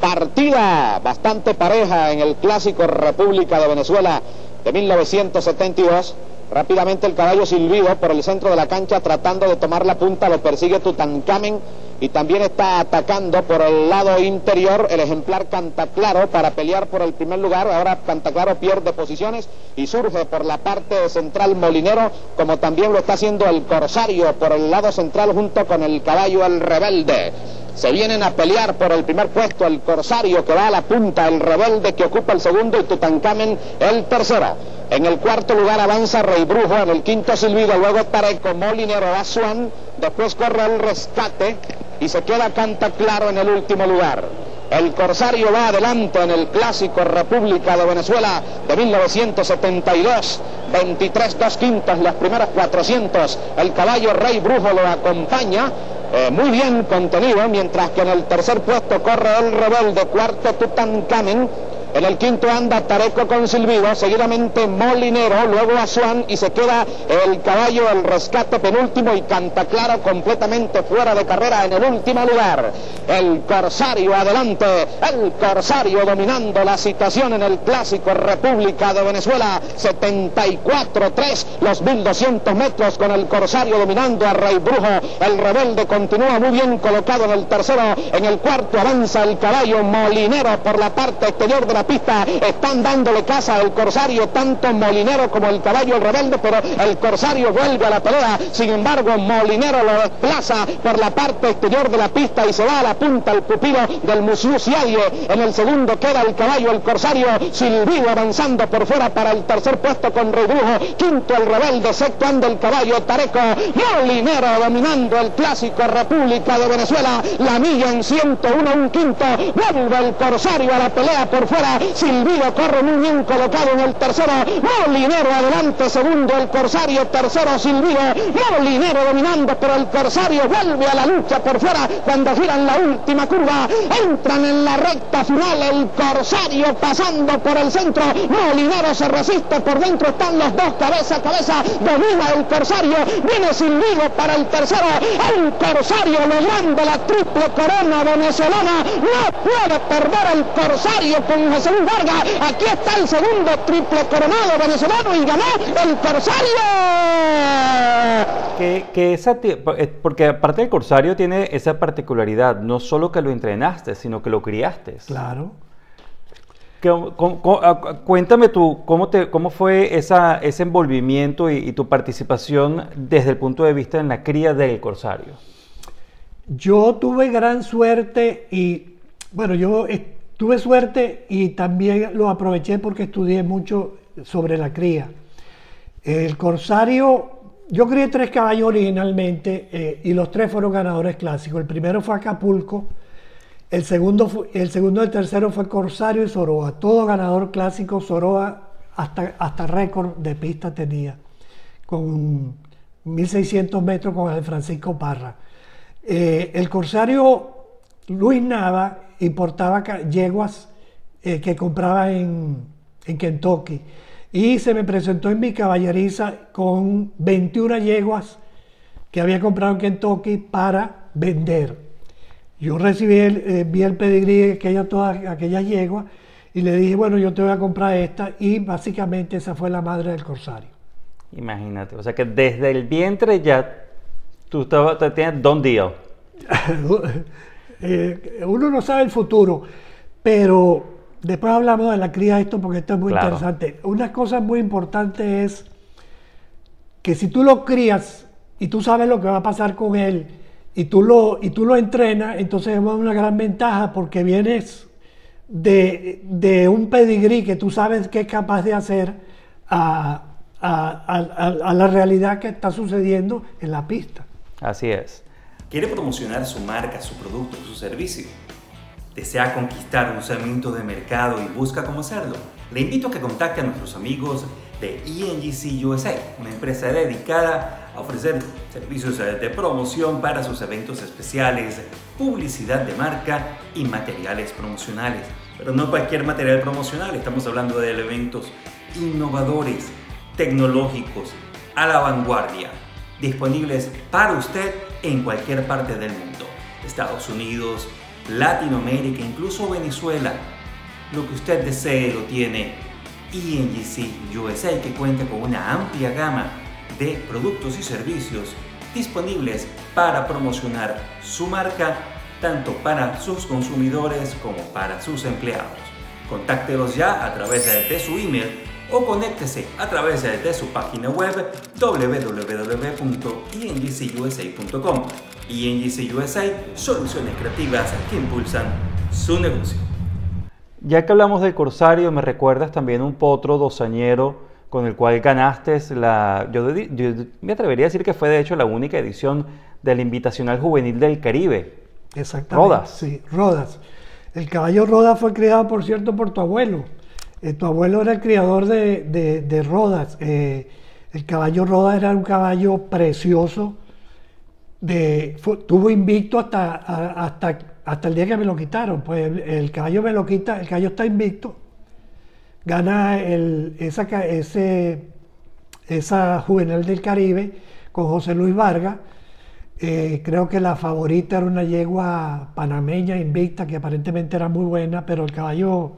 Partida bastante pareja en el clásico República de Venezuela de 1972. Rápidamente el caballo Silbido por el centro de la cancha tratando de tomar la punta, lo persigue Tutankamen y también está atacando por el lado interior el ejemplar Cantaclaro para pelear por el primer lugar. Ahora Cantaclaro pierde posiciones y surge por la parte central Molinero, como también lo está haciendo el Corsario por el lado central junto con el caballo El Rebelde. Se vienen a pelear por el primer puesto el Corsario que va a la punta, el Rebelde que ocupa el segundo y Tutankamen el tercero. En el cuarto lugar avanza Rey Brujo, en el quinto Silbido, luego Tareco, Molinero, Azuán, después corre el Rescate y se queda Cantaclaro en el último lugar. El Corsario va adelante en el clásico República de Venezuela de 1972, 23 2/5, las primeras 400, el caballo Rey Brujo lo acompaña, muy bien contenido, mientras que en el tercer puesto corre el Rebelde, cuarto Tutankamen, En el quinto anda Tareco con Silbido, seguidamente Molinero, luego Azuán y se queda el caballo El Rescate penúltimo y Canta Claro completamente fuera de carrera en el último lugar. El Corsario adelante, el Corsario dominando la situación en el Clásico República de Venezuela, 74-3, los 1200 metros con el Corsario dominando a Rey Brujo. El Rebelde continúa muy bien colocado en el tercero, en el cuarto avanza el caballo Molinero por la parte exterior de la pista, están dándole caza al Corsario, tanto Molinero como el caballo El Rebelde, pero el Corsario vuelve a la pelea, sin embargo Molinero lo desplaza por la parte exterior de la pista y se va a la punta el pupilo del Musiusiadie. En el segundo queda el caballo El Corsario, Silbido avanzando por fuera para el tercer puesto con Rey Brujo, quinto El Rebelde, sexto anda el caballo Tareco, Molinero dominando el Clásico República de Venezuela, la milla en 101 un quinto, vuelve el Corsario a la pelea por fuera, Silbido corre muy bien colocado en el tercero, Molinero adelante, segundo el Corsario, tercero Silbido, Molinero dominando, pero el Corsario vuelve a la lucha por fuera cuando giran la última curva, entran en la recta final, el Corsario pasando por el centro, Molinero se resiste por dentro, están los dos cabeza a cabeza, domina el Corsario, viene Silbido para el tercero, el Corsario logrando la triple corona venezolana, no puede perder el Corsario con José Luis Vargas, aquí está el segundo triple coronado venezolano y ganó el Corsario. Porque aparte el Corsario tiene esa particularidad, no solo que lo entrenaste, sino que lo criaste. Claro. Cuéntame tú, ¿cómo fue ese envolvimiento y tu participación desde el punto de vista en la cría del Corsario? Yo tuve gran suerte y, bueno, tuve suerte y también lo aproveché porque estudié mucho sobre la cría. El Corsario, yo crié 3 caballos originalmente y los 3 fueron ganadores clásicos. El primero fue Acapulco, el segundo y el tercero fue Corsario y Soroa, todo ganador clásico. Soroa hasta récord de pista tenía, con 1600 metros con el Francisco Parra. El Corsario, Luis Nava importaba yeguas que compraba en Kentucky y se me presentó en mi caballeriza con 21 yeguas que había comprado en Kentucky para vender. Yo vi el pedigrí de todas aquellas yeguas y le dije, bueno, yo te voy a comprar esta, y básicamente esa fue la madre del Corsario. Imagínate, o sea que desde el vientre ya tú tenías done deal. Uno no sabe el futuro, pero después hablamos de la cría de esto porque esto es muy interesante. Una cosa muy importante es que si tú lo crías y tú sabes lo que va a pasar con él y tú lo entrenas, entonces es una gran ventaja porque vienes de un pedigrí que tú sabes que es capaz de hacer a la realidad que está sucediendo en la pista. Así es. ¿Quiere promocionar su marca, su producto, su servicio? ¿Desea conquistar un segmento de mercado y busca cómo hacerlo? Le invito a que contacte a nuestros amigos de ENGC USA, una empresa dedicada a ofrecer servicios de promoción para sus eventos especiales, publicidad de marca y materiales promocionales. Pero no cualquier material promocional, estamos hablando de eventos innovadores, tecnológicos, a la vanguardia, disponibles para usted en cualquier parte del mundo. Estados Unidos, Latinoamérica, incluso Venezuela. Lo que usted desee lo tiene ENGC USA, que cuenta con una amplia gama de productos y servicios disponibles para promocionar su marca, tanto para sus consumidores como para sus empleados. Contáctelos ya a través de su email o conéctese a través de su página web www.engcusa.com. ENGC USA, soluciones creativas que impulsan su negocio. Ya que hablamos del Corsario, me recuerdas también un potro dosañero con el cual ganaste yo me atrevería a decir que fue de hecho la única edición del Invitacional Juvenil del Caribe. Exactamente. Rodas. Sí, Rodas. El caballo Rodas fue criado, por cierto, por tu abuelo. Tu abuelo era el criador de Rodas. El caballo Rodas era un caballo precioso. Tuvo invicto hasta el día que me lo quitaron. Pues el caballo me lo quita, el caballo está invicto gana esa Juvenil del Caribe con José Luis Vargas. Creo que la favorita era una yegua panameña invicta que aparentemente era muy buena, pero el caballo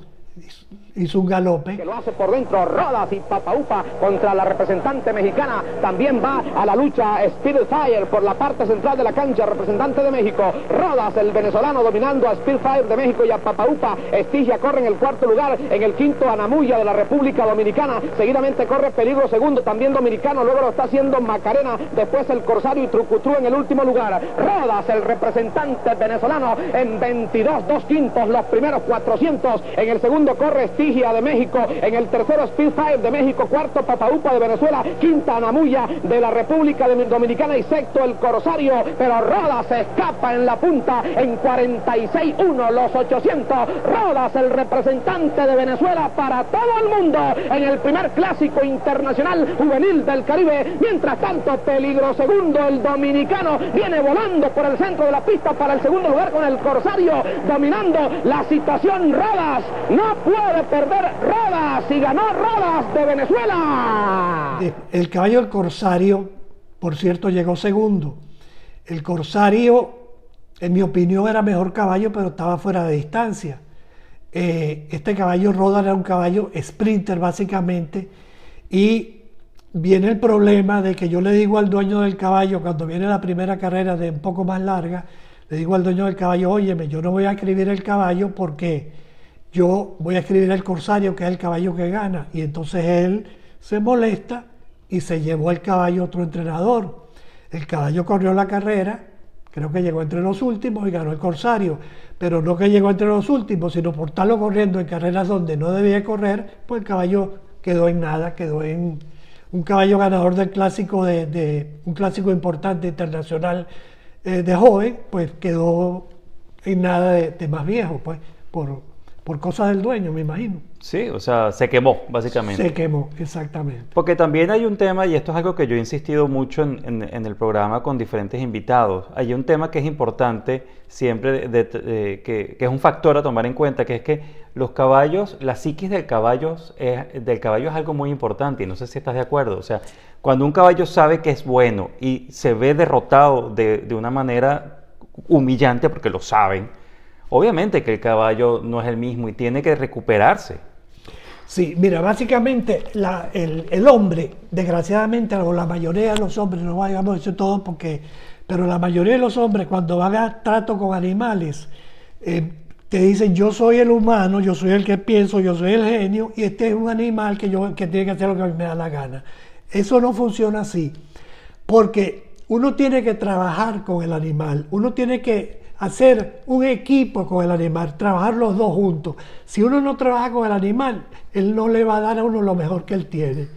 hizo un galope. Que lo hace por dentro Rodas y Papaupa contra la representante mexicana. También va a la lucha Speedfire por la parte central de la cancha, representante de México. Rodas, el venezolano, dominando a Speedfire de México y a Papaupa. Estigia corre en el cuarto lugar, en el quinto Anamuya de la República Dominicana. Seguidamente corre Peligro segundo, también dominicano. Luego lo está haciendo Macarena, después el Corsario y Trucutru en el último lugar. Rodas, el representante venezolano, en 22, 2 quintos, los primeros 400. En el segundo corre Estigia de México, en el tercero Speedfire de México, cuarto Papaupa de Venezuela, quinta Anamuya de la República Dominicana y sexto el Corsario, pero Rodas se escapa en la punta en 46-1 los 800. Rodas, el representante de Venezuela para todo el mundo en el primer clásico internacional juvenil del Caribe. Mientras tanto, Peligro segundo, el dominicano, viene volando por el centro de la pista para el segundo lugar con el Corsario, dominando la situación. Rodas no puede perder, Rodas, y ganó Rodas de Venezuela. El caballo del Corsario, por cierto, llegó segundo. El Corsario, en mi opinión, era mejor caballo, pero estaba fuera de distancia. Este caballo Rodas era un caballo sprinter básicamente, y viene el problema de que yo le digo al dueño del caballo, cuando viene la primera carrera de un poco más larga, le digo al dueño del caballo: óyeme, yo no voy a escribir el caballo porque yo voy a escribir el Corsario, que es el caballo que gana. Y entonces él se molesta y se llevó el caballo a otro entrenador. El caballo corrió la carrera, creo que llegó entre los últimos y ganó el Corsario, pero no que llegó entre los últimos, sino por estarlo corriendo en carreras donde no debía correr, pues el caballo quedó en nada, quedó en un caballo ganador del clásico, un clásico importante internacional de joven, pues quedó en nada de más viejo, pues por cosas del dueño, me imagino. Sí, o sea, se quemó, básicamente. Se quemó, exactamente. Porque también hay un tema, y esto es algo que yo he insistido mucho en el programa con diferentes invitados, hay un tema que es importante siempre, que es un factor a tomar en cuenta, que es que los caballos, la psiquis del caballo es algo muy importante, y no sé si estás de acuerdo. O sea, cuando un caballo sabe que es bueno y se ve derrotado de una manera humillante, porque lo saben, obviamente que el caballo no es el mismo y tiene que recuperarse. Sí, mira, básicamente el hombre, desgraciadamente, o la mayoría de los hombres, no vayamos a decir todo pero la mayoría de los hombres cuando van a trato con animales, te dicen: yo soy el humano, yo soy el que pienso, yo soy el genio, y este es un animal que tiene que hacer lo que a mí me da la gana. Eso no funciona así, porque uno tiene que trabajar con el animal, uno tiene que hacer un equipo con el animal, trabajar los dos juntos. Si uno no trabaja con el animal, él no le va a dar a uno lo mejor que él tiene.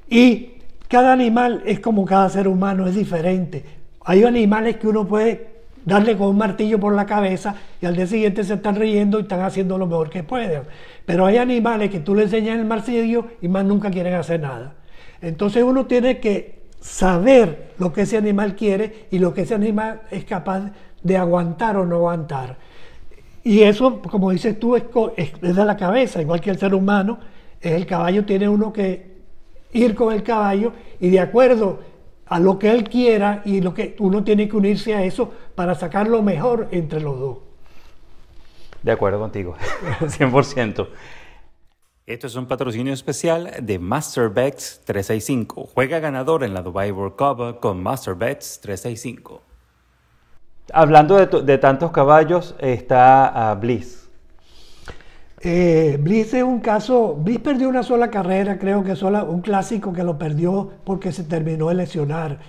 Y cada animal es como cada ser humano, es diferente. Hay animales que uno puede darle con un martillo por la cabeza y al día siguiente se están riendo y están haciendo lo mejor que pueden. Pero hay animales que tú le enseñas el martillo y más nunca quieren hacer nada. Entonces uno tiene que saber lo que ese animal quiere y lo que ese animal es capaz de aguantar o no aguantar. Y eso, como dices tú, es de la cabeza, igual que el ser humano. El caballo tiene uno que ir con el caballo y de acuerdo a lo que él quiera, y lo que uno tiene que unirse a eso para sacar lo mejor entre los dos. De acuerdo contigo, 100%. Esto es un patrocinio especial de MasterBets 365. Juega ganador en la Dubai World Cup con MasterBets 365. Hablando de tantos caballos, está Bliss. Bliss es un caso. Bliss perdió una sola carrera, creo que un clásico que lo perdió porque se terminó de lesionar.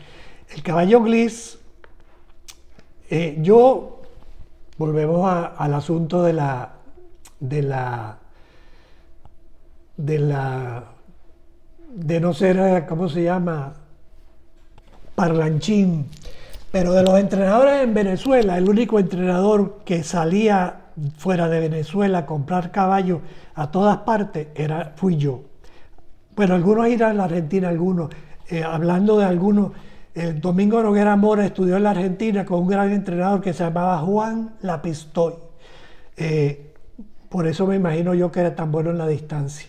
El caballo Bliss, volvemos al asunto de no ser, ¿cómo se llama?, parlanchín. Pero de los entrenadores en Venezuela, el único entrenador que salía fuera de Venezuela a comprar caballos a todas partes fui yo. Bueno, algunos irán a la Argentina, algunos. Hablando de algunos, Domingo Noguera Mora estudió en la Argentina con un gran entrenador que se llamaba Juan Lapistoy. por eso me imagino yo que era tan bueno en la distancia.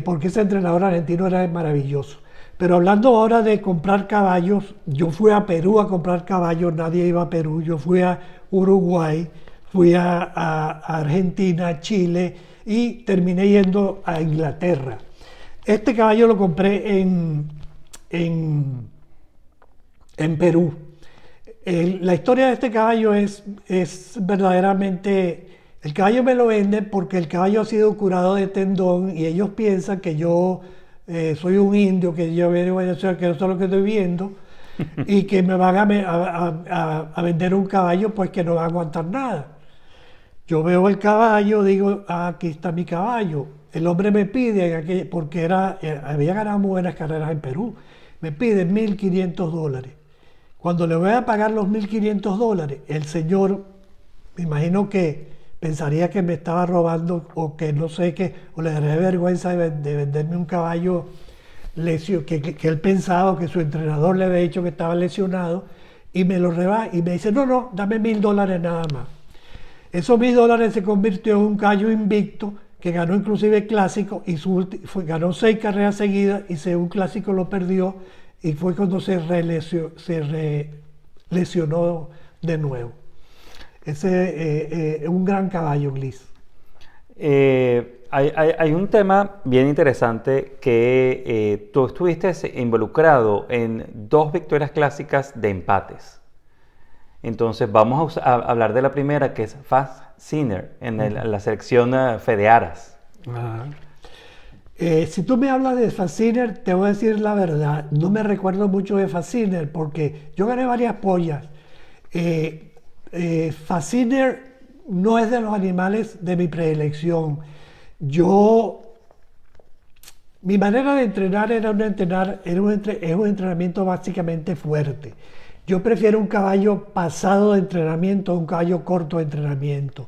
Porque ese entrenador argentino era maravilloso. Pero hablando ahora de comprar caballos, yo fui a Perú a comprar caballos, nadie iba a Perú, yo fui a Uruguay, fui a Argentina, Chile y terminé yendo a Inglaterra. Este caballo lo compré en Perú. La historia de este caballo es verdaderamente... El caballo me lo venden porque el caballo ha sido curado de tendón y ellos piensan que yo soy un indio, que yo vengo a Venezuela, que no sé lo que estoy viendo y que me van a vender un caballo pues que no va a aguantar nada. Yo veo el caballo, digo, aquí está mi caballo. El hombre me pide, porque había ganado muy buenas carreras en Perú, me pide $1.500. Cuando le voy a pagar los $1.500, el señor, me imagino que pensaría que me estaba robando o que no sé qué, o le daría vergüenza de venderme un caballo que él pensaba que su entrenador le había dicho que estaba lesionado, y me lo reba y me dice, no, dame $1.000 nada más. Esos $1.000 se convirtió en un caballo invicto que ganó inclusive el clásico y ganó 6 carreras seguidas y un clásico lo perdió y fue cuando se lesionó de nuevo. Ese es un gran caballo, Gliss. Hay un tema bien interesante que tú estuviste involucrado en 2 victorias clásicas de empates. Entonces vamos a hablar de la primera, que es Fasciner, en la selección Fedearas. Si tú me hablas de Fasciner, te voy a decir la verdad, no me recuerdo mucho de Fasciner porque yo gané varias pollas. Fasciner no es de los animales de mi predilección. Mi manera de entrenar es un entrenamiento básicamente fuerte. Yo prefiero un caballo pasado de entrenamiento a un caballo corto de entrenamiento.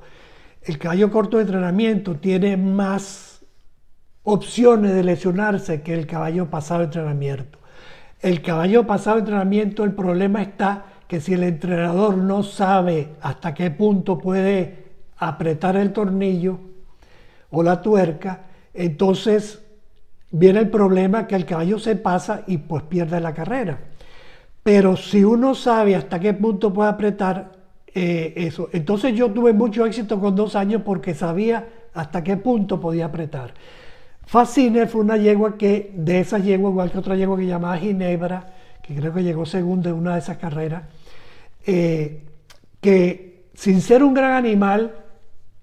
El caballo corto de entrenamiento tiene más opciones de lesionarse que el caballo pasado de entrenamiento. El caballo pasado de entrenamiento, el problema está que si el entrenador no sabe hasta qué punto puede apretar el tornillo o la tuerca, entonces viene el problema que el caballo se pasa y pues pierde la carrera. Pero si uno sabe hasta qué punto puede apretar eso, entonces yo tuve mucho éxito con 2 años porque sabía hasta qué punto podía apretar. Fasciner fue una yegua de esas yeguas, igual que otra yegua que llamaba Ginebra, que creo que llegó segundo en una de esas carreras, que sin ser un gran animal,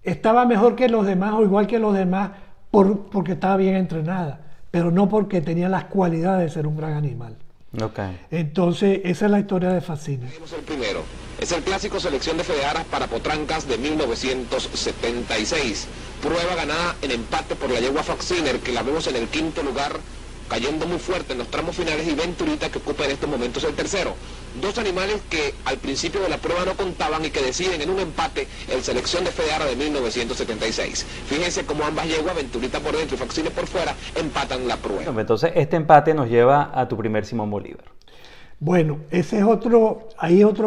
estaba mejor que los demás o igual que los demás porque estaba bien entrenada, pero no porque tenía las cualidades de ser un gran animal. Okay. Entonces, esa es la historia de Fasciner. El primero es el clásico selección de Fedearas para potrancas de 1976. Prueba ganada en empate por la yegua Fasciner, que la vemos en el 5º lugar, cayendo muy fuerte en los tramos finales, y Venturita, que ocupa en estos momentos el tercero. 2 animales que al principio de la prueba no contaban y que deciden en un empate el selección de Fedeara de 1976. Fíjense cómo ambas yeguas, Venturita por dentro y Fasciner por fuera, empatan la prueba. Entonces este empate nos lleva a tu primer Simón Bolívar. Bueno, ese es otro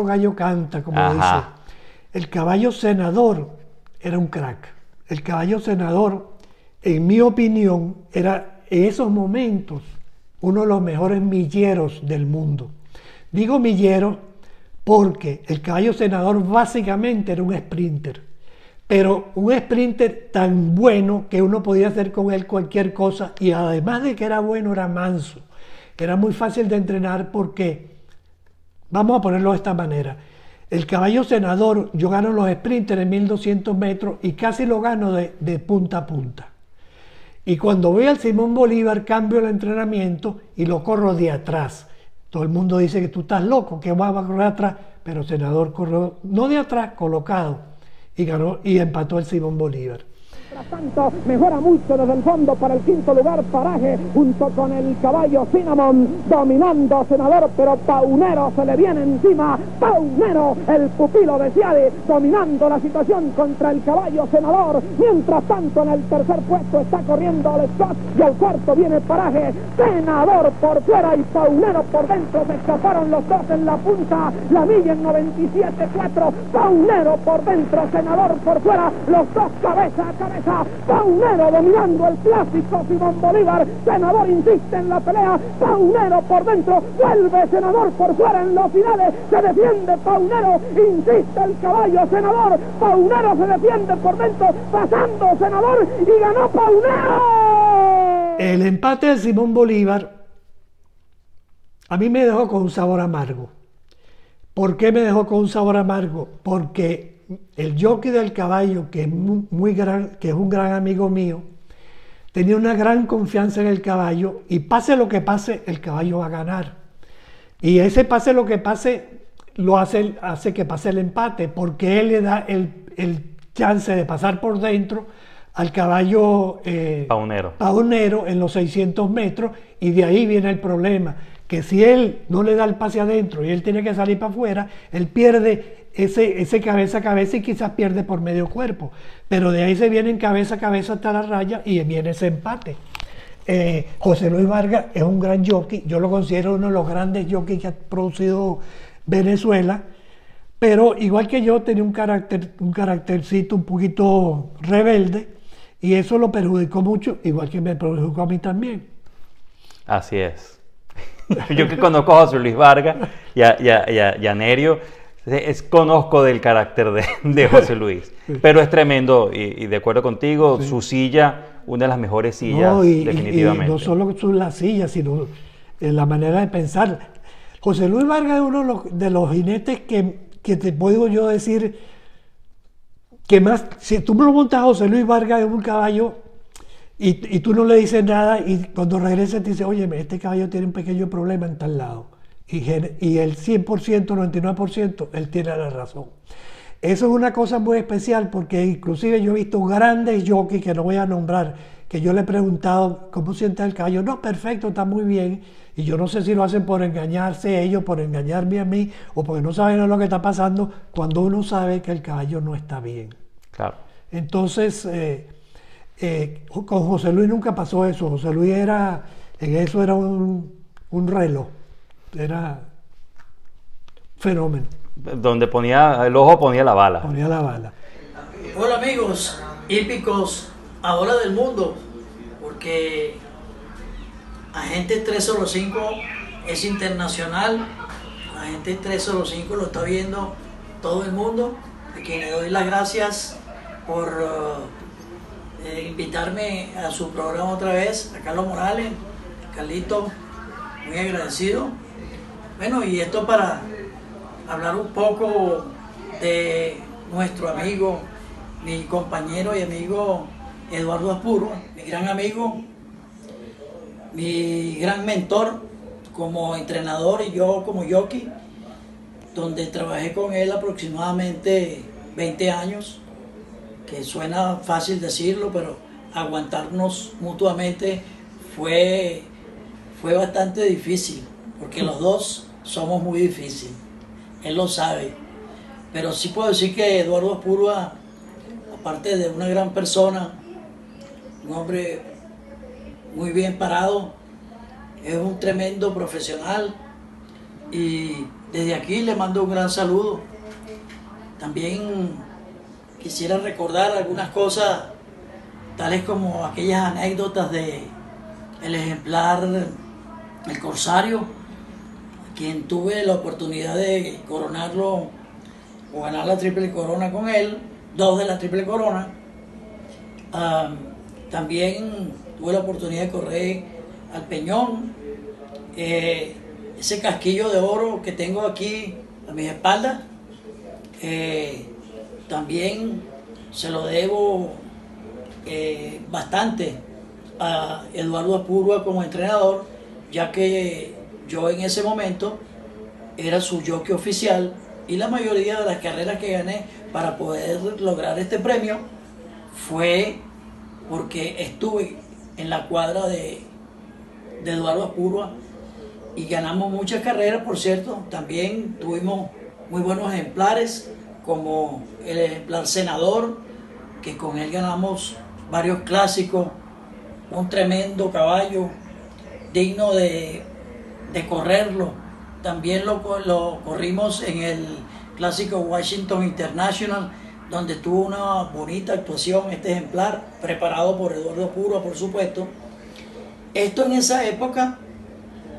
gallo canta, como dice. El caballo Senador era un crack. El caballo Senador, en mi opinión, era en esos momentos uno de los mejores milleros del mundo. Digo millero porque el caballo Senador básicamente era un sprinter, pero un sprinter tan bueno que uno podía hacer con él cualquier cosa, y además de que era bueno, era manso. Era muy fácil de entrenar porque, vamos a ponerlo de esta manera, el caballo Senador, yo gano los sprinters en 1200 metros y casi lo gano de punta a punta. Y cuando voy al Simón Bolívar, cambio el entrenamiento y lo corro de atrás. Todo el mundo dice que tú estás loco, que vas a correr atrás, pero Senador corrió, no de atrás, colocado, y ganó y empató el Simón Bolívar. Tanto mejora mucho desde el fondo para el quinto lugar Paraje junto con el caballo Cinnamon dominando Senador, pero Paunero se le viene encima. Paunero, el pupilo de Ciadi, dominando la situación contra el caballo Senador. Mientras tanto en el tercer puesto está corriendo Alex Scott y al cuarto viene Paraje. Senador por fuera y Paunero por dentro, se escaparon los dos en la punta. La milla en 97.4, Paunero por dentro, Senador por fuera, los dos cabeza a cabeza. Paunero dominando el clásico Simón Bolívar. Senador insiste en la pelea. Paunero por dentro, vuelve Senador por fuera en los finales. Se defiende Paunero, insiste el caballo Senador. Paunero se defiende por dentro, pasando Senador y ganó Paunero. El empate de Simón Bolívar a mí me dejó con un sabor amargo. ¿Por qué me dejó con un sabor amargo? Porque el jockey del caballo, que es que es un gran amigo mío, tenía una gran confianza en el caballo y pase lo que pase, el caballo va a ganar. Y ese pase lo que pase, hace que pase el empate, porque él le da el chance de pasar por dentro al caballo Paunero en los 600 metros, y de ahí viene el problema, que si él no le da el pase adentro y él tiene que salir para afuera, él pierde ese cabeza a cabeza y quizás pierde por medio cuerpo, pero de ahí se vienen cabeza a cabeza hasta la raya y viene ese empate. José Luis Vargas es un gran jockey, yo lo considero uno de los grandes jockeys que ha producido Venezuela, pero igual que yo tenía un caractercito un poquito rebelde, y eso lo perjudicó mucho, igual que me perjudicó a mí también. Así es. Yo que conozco a José Luis Vargas y a Nerio, conozco del carácter de José Luis, pero es tremendo y de acuerdo contigo, sí. Su silla, una de las mejores sillas, definitivamente. Y no solo la silla, sino la manera de pensar. José Luis Vargas es uno de los jinetes que te puedo yo decir que más, si tú me lo montas a José Luis Vargas en un caballo y tú no le dices nada, y cuando regresa te dice, oye, este caballo tiene un pequeño problema en tal lado, y el 100%, 99%, él tiene la razón. Eso es una cosa muy especial, porque inclusive yo he visto grandes jockeys que no voy a nombrar, que yo le he preguntado cómo siente el caballo. No, perfecto, está muy bien. Y yo no sé si lo hacen por engañarse ellos, por engañarme a mí, o porque no saben lo que está pasando, cuando uno sabe que el caballo no está bien. Claro. Entonces, con José Luis nunca pasó eso. José Luis era un reloj. Era fenómeno. Donde ponía el ojo, ponía la bala. Ponía la bala. Hola amigos, hípicos ahora del mundo, porque Agente 305 es internacional. Agente 305 lo está viendo todo el mundo, a quien le doy las gracias por invitarme a su programa otra vez, a Carlos Morales. Carlito, muy agradecido. Bueno, y esto para hablar un poco de nuestro amigo, mi compañero y amigo Eduardo Aspuro, mi gran amigo, mi gran mentor como entrenador y yo como jockey, donde trabajé con él aproximadamente 20 años, que suena fácil decirlo, pero aguantarnos mutuamente fue bastante difícil, porque los dos somos muy difíciles, él lo sabe, pero sí puedo decir que Eduardo Aspuro, aparte de una gran persona, un hombre muy bien parado, es un tremendo profesional, y desde aquí le mando un gran saludo. También quisiera recordar algunas cosas, tales como aquellas anécdotas de el ejemplar El Corsario, quien tuve la oportunidad de coronarlo o ganar la triple corona con él, 2 de la triple corona. También tuve la oportunidad de correr al Peñón, ese casquillo de oro que tengo aquí a mis espaldas, también se lo debo bastante a Eduardo Aspuro como entrenador, ya que yo en ese momento era su jockey oficial, y la mayoría de las carreras que gané para poder lograr este premio fue porque estuve en la cuadra de Eduardo Apurua y ganamos muchas carreras, por cierto. También tuvimos muy buenos ejemplares, como el ejemplar Senador, que con él ganamos varios clásicos, un tremendo caballo, digno de correrlo. También lo corrimos en el clásico Washington International, donde tuvo una bonita actuación este ejemplar, preparado por Eduardo Apurua, por supuesto. Esto en esa época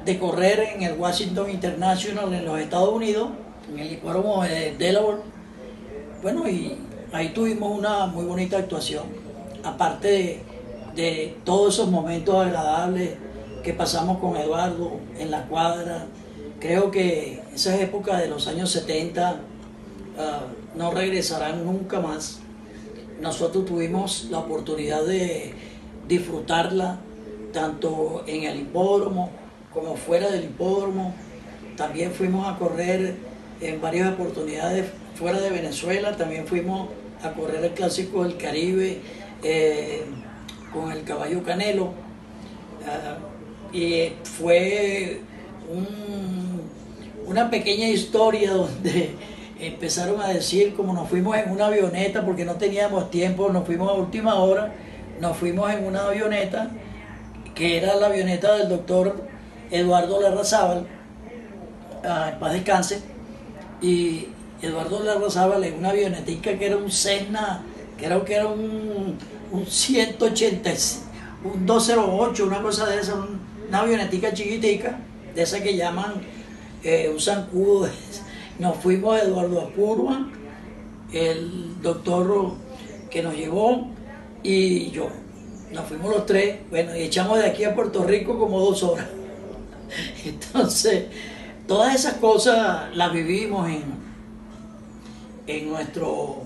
de correr en el Washington International en los Estados Unidos, en el hipódromo de Delaware. Bueno, y ahí tuvimos una muy bonita actuación, aparte de todos esos momentos agradables que pasamos con Eduardo en la cuadra. Creo que esas épocas de los años 70 no regresarán nunca más. Nosotros tuvimos la oportunidad de disfrutarla tanto en el hipódromo como fuera del hipódromo. También fuimos a correr en varias oportunidades fuera de Venezuela. También fuimos a correr el Clásico del Caribe con el caballo Canelo. Y fue una pequeña historia donde empezaron a decir, como nos fuimos en una avioneta porque no teníamos tiempo, nos fuimos a última hora, nos fuimos en una avioneta que era la avioneta del doctor Eduardo Larrazábal, en paz descanse, y Eduardo Larrazábal en una avionetica que era un Cessna, creo que era un 180, un 208, una cosa de esa, una avionetica chiquitica, de esa que llaman un zancudo. Nos fuimos a Eduardo Apurua, el doctor que nos llevó, y yo. Nos fuimos los tres, bueno, y echamos de aquí a Puerto Rico como 2 horas. Entonces, todas esas cosas las vivimos en nuestro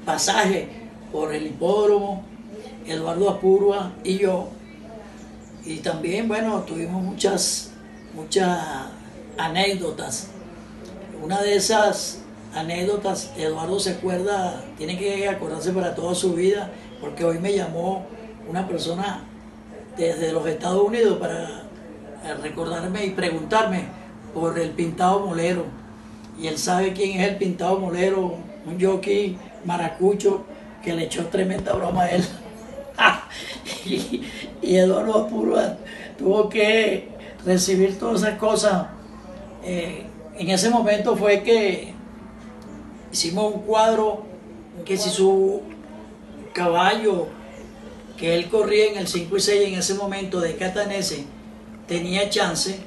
pasaje por el hipódromo, Eduardo Apurua y yo. Y también, bueno, tuvimos muchas anécdotas. Una de esas anécdotas, Eduardo se acuerda, tiene que acordarse para toda su vida, porque hoy me llamó una persona desde los Estados Unidos para recordarme y preguntarme por el Pintado Molero. Y él sabe quién es el Pintado Molero, un jockey maracucho que le echó tremenda broma a él. y Eduardo Apurua tuvo que recibir todas esas cosas. En ese momento fue que hicimos un cuadro que si su caballo que él corría en el 5 y 6 en ese momento de Catanese tenía chance,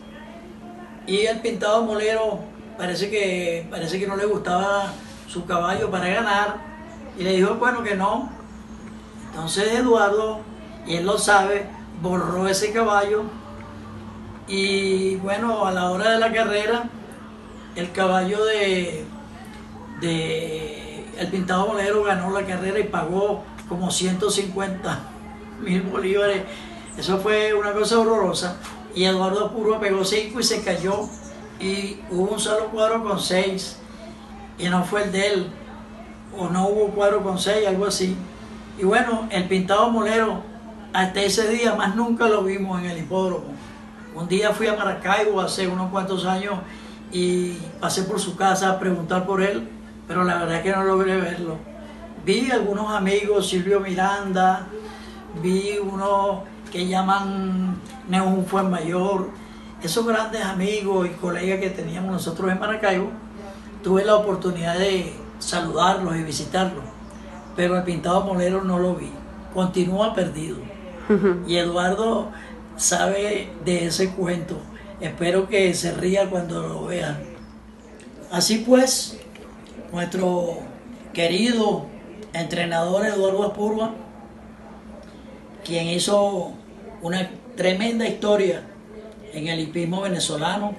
y el Pintado Molero parece que no le gustaba su caballo para ganar, y le dijo bueno que no. Entonces Eduardo, y él lo sabe, borró ese caballo, y bueno, a la hora de la carrera el caballo de el Pintado Molero ganó la carrera y pagó como 150.000 bolívares. Eso fue una cosa horrorosa. Y Eduardo Apurua pegó 5 y se cayó, y hubo un solo cuadro con 6 y no fue el de él, o no hubo cuadro con 6, algo así. Y bueno, el Pintado Molero hasta ese día más nunca lo vimos en el hipódromo. Un día fui a Maracaibo hace unos cuantos años y pasé por su casa a preguntar por él, pero la verdad es que no logré verlo. Vi algunos amigos, Silvio Miranda, vi uno que llaman Neón Fuenmayor, esos grandes amigos y colegas que teníamos nosotros en Maracaibo. Tuve la oportunidad de saludarlos y visitarlos, pero el Pintado Molero no lo vi, continúa perdido. Y Eduardo sabe de ese cuento, espero que se ría cuando lo vean. Así pues, nuestro querido entrenador Eduardo Apurua, quien hizo una tremenda historia en el hipismo venezolano,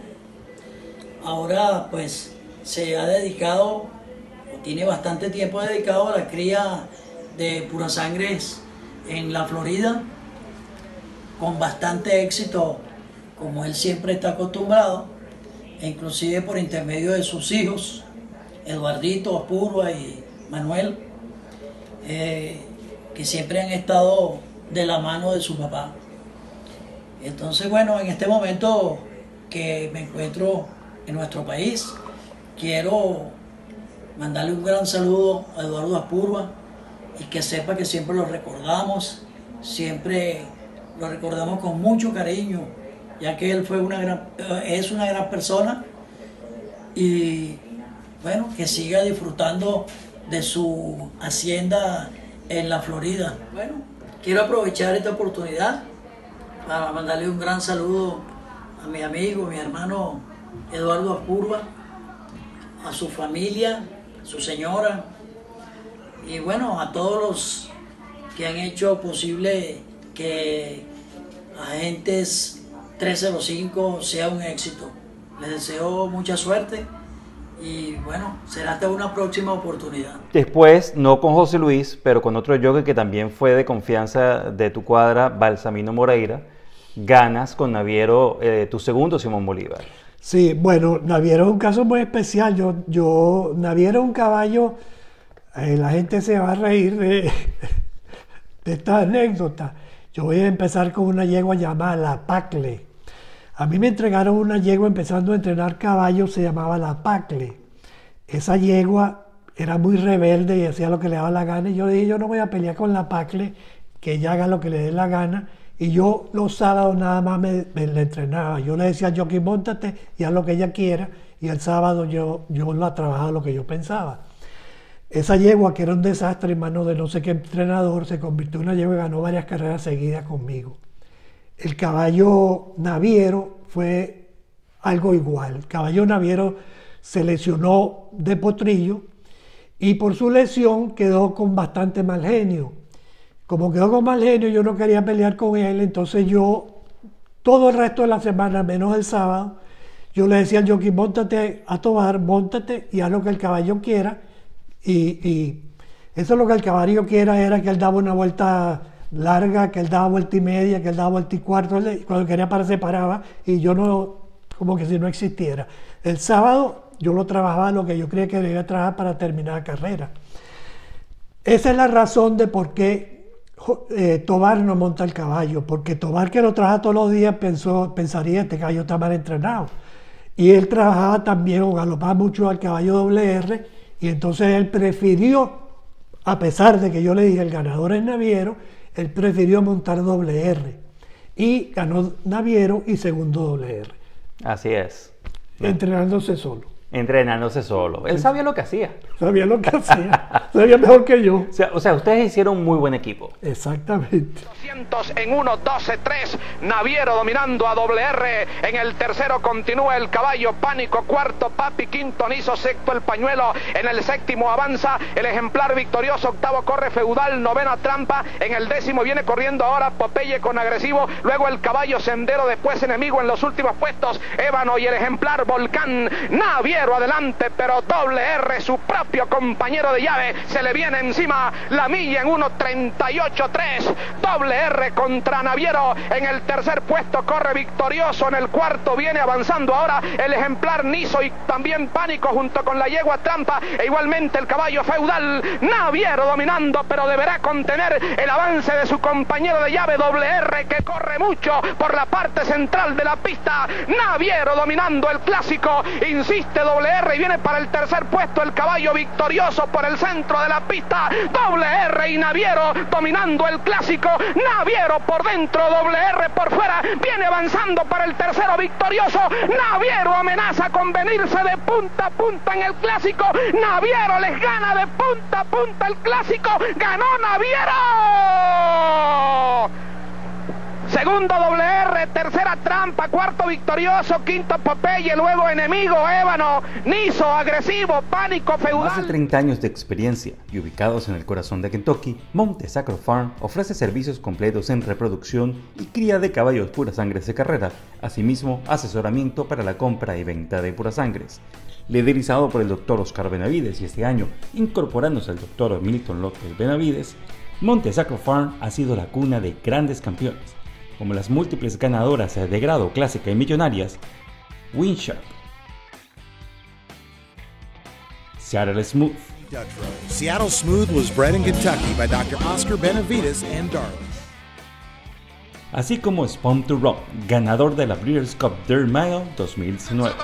ahora pues se ha dedicado, o tiene bastante tiempo dedicado a la cría de purasangres en la Florida, con bastante éxito, como él siempre está acostumbrado, e inclusive por intermedio de sus hijos, Eduardito Apurua y Manuel, que siempre han estado de la mano de su papá. Entonces, bueno, en este momento que me encuentro en nuestro país, quiero mandarle un gran saludo a Eduardo Apurba y que sepa que siempre lo recordamos, siempre lo recordamos con mucho cariño, ya que él es una gran persona, y bueno, que siga disfrutando de su hacienda en la Florida. Bueno, quiero aprovechar esta oportunidad para mandarle un gran saludo a mi amigo, mi hermano Eduardo Apurba, a su familia, a su señora, y bueno, a todos los que han hecho posible que Agentes 305 sea un éxito. Les deseo mucha suerte y bueno, será hasta una próxima oportunidad. Después, no con José Luis, pero con otro jockey que también fue de confianza de tu cuadra, Balsamino Moreira, ganas con Naviero tu segundo Simón Bolívar. Sí, bueno, Naviero es un caso muy especial. Naviero es un caballo, la gente se va a reír de esta anécdota. Yo voy a empezar con una yegua llamada La Pacle. A mí me entregaron una yegua empezando a entrenar caballos, se llamaba La Pacle. Esa yegua era muy rebelde y hacía lo que le daba la gana. Y yo dije, yo no voy a pelear con La Pacle, que ella haga lo que le dé la gana. Y yo los sábados nada más me la entrenaba. Yo le decía, Jockey, móntate y haz lo que ella quiera. Y el sábado yo la trabajaba lo que yo pensaba. Esa yegua, que era un desastre en manos de no sé qué entrenador, se convirtió en una yegua y ganó varias carreras seguidas conmigo. El caballo Naviero fue algo igual. El caballo Naviero se lesionó de potrillo y por su lesión quedó con bastante mal genio. Como quedó con mal genio, yo no quería pelear con él, entonces yo, todo el resto de la semana, menos el sábado, yo le decía al jockey, móntate a tobar, móntate y haz lo que el caballo quiera. Y eso es lo que el caballo quiera, era que él daba una vuelta larga, que él daba vuelta y media, que él daba vuelta y cuarto, cuando quería parar se paraba y yo no, como que si no existiera. El sábado yo lo trabajaba lo que yo creía que debía trabajar para terminar la carrera. Esa es la razón de por qué Tobar no monta el caballo, porque Tobar, que lo trabaja todos los días, pensaría, este caballo está mal entrenado. Y él trabajaba también o galopaba mucho al caballo WR, y entonces él prefirió, a pesar de que yo le dije el ganador es Naviero, él prefirió montar WR. Y ganó Naviero y segundo WR. Así es. Entrenándose solo. Entrenándose solo. Él sabía lo que hacía. Sabía lo que hacía. Sabía mejor que yo. O sea, ustedes hicieron un muy buen equipo. Exactamente. 200 en 1-12-3. Naviero dominando a WR. En el tercero continúa el caballo Pánico. Cuarto Papi. Quinto Niso. Sexto el Pañuelo. En el séptimo avanza el ejemplar victorioso. Octavo corre Feudal. Novena Trampa. En el décimo viene corriendo ahora Popeye con Agresivo. Luego el caballo Sendero. Después Enemigo en los últimos puestos. Ébano y el ejemplar Volcán. Naviero adelante, pero WR, su propio compañero de llave, se le viene encima. La milla en 1:38.3. WR contra Naviero. En el tercer puesto corre victorioso. En el cuarto viene avanzando ahora el ejemplar Niso y también Pánico junto con la yegua Trampa e igualmente el caballo Feudal. Naviero dominando, pero deberá contener el avance de su compañero de llave WR, que corre mucho por la parte central de la pista. Naviero dominando el clásico. Insiste WR y viene para el tercer puesto el caballo victorioso por el centro de la pista. WR y Naviero dominando el clásico. Naviero por dentro, WR por fuera. Viene avanzando para el tercero victorioso. Naviero amenaza con venirse de punta a punta en el clásico. Naviero les gana de punta a punta el clásico. ¡Ganó Naviero! Segundo WR, tercera Trampa, cuarto victorioso, quinto Popeye, luego Enemigo, Ébano, Niso, Agresivo, Pánico, Feudal. Más de 30 años de experiencia y ubicados en el corazón de Kentucky, Monte Sacro Farm ofrece servicios completos en reproducción y cría de caballos pura sangres de carrera, asimismo asesoramiento para la compra y venta de puras sangres. Liderizado por el Dr. Oscar Benavides y este año incorporándose el Dr. Milton López Benavides, Monte Sacro Farm ha sido la cuna de grandes campeones, como las múltiples ganadoras de grado clásica y millonarias, Winsharp, Seattle Smooth, Dutch Road. Seattle Smooth was bred in Kentucky by Dr. Oscar Benavides and Darling. Así como Spawn to Run, ganador de la Breeders' Cup Dirt Mile 2019.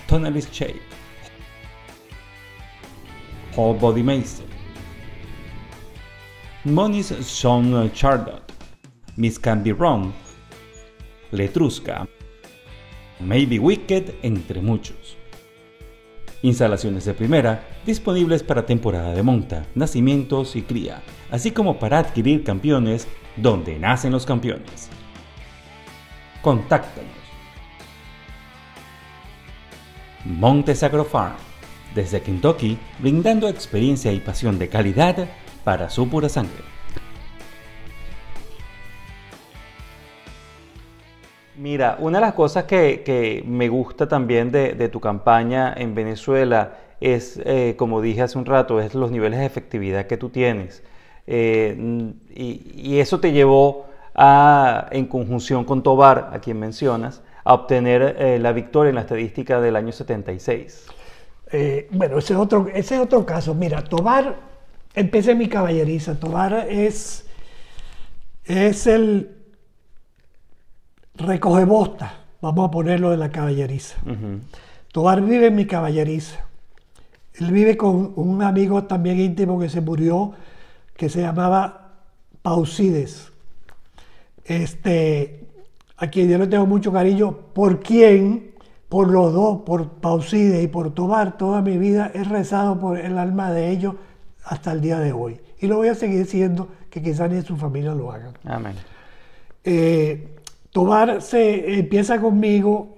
Tonalist Shape, Whole Body Master, Moni's Sean Charlotte, Miss Can Be Wrong, Letrusca, Maybe Wicked, entre muchos. Instalaciones de primera, disponibles para temporada de monta, nacimientos y cría, así como para adquirir campeones donde nacen los campeones. Contáctanos. Montes Agro Farm, desde Kentucky, brindando experiencia y pasión de calidad para su pura sangre. Mira, una de las cosas que me gusta también de tu campaña en Venezuela es, como dije hace un rato, es los niveles de efectividad que tú tienes. Y eso te llevó a, en conjunción con Tovar, a quien mencionas, a obtener la victoria en la estadística del año 76. Bueno, ese es otro caso. Mira, Tovar, empecé mi caballeriza. Tovar es el recogebosta, vamos a ponerlo de la caballeriza. Tovar vive en mi caballeriza. Él vive con un amigo también íntimo que se murió, que se llamaba Pausides. A quien yo le tengo mucho cariño, por los dos, por Pausides y por Tovar, toda mi vida he rezado por el alma de ellos hasta el día de hoy. Y lo voy a seguir siendo, que quizás ni en su familia lo hagan. Amén. Tovar se empieza conmigo,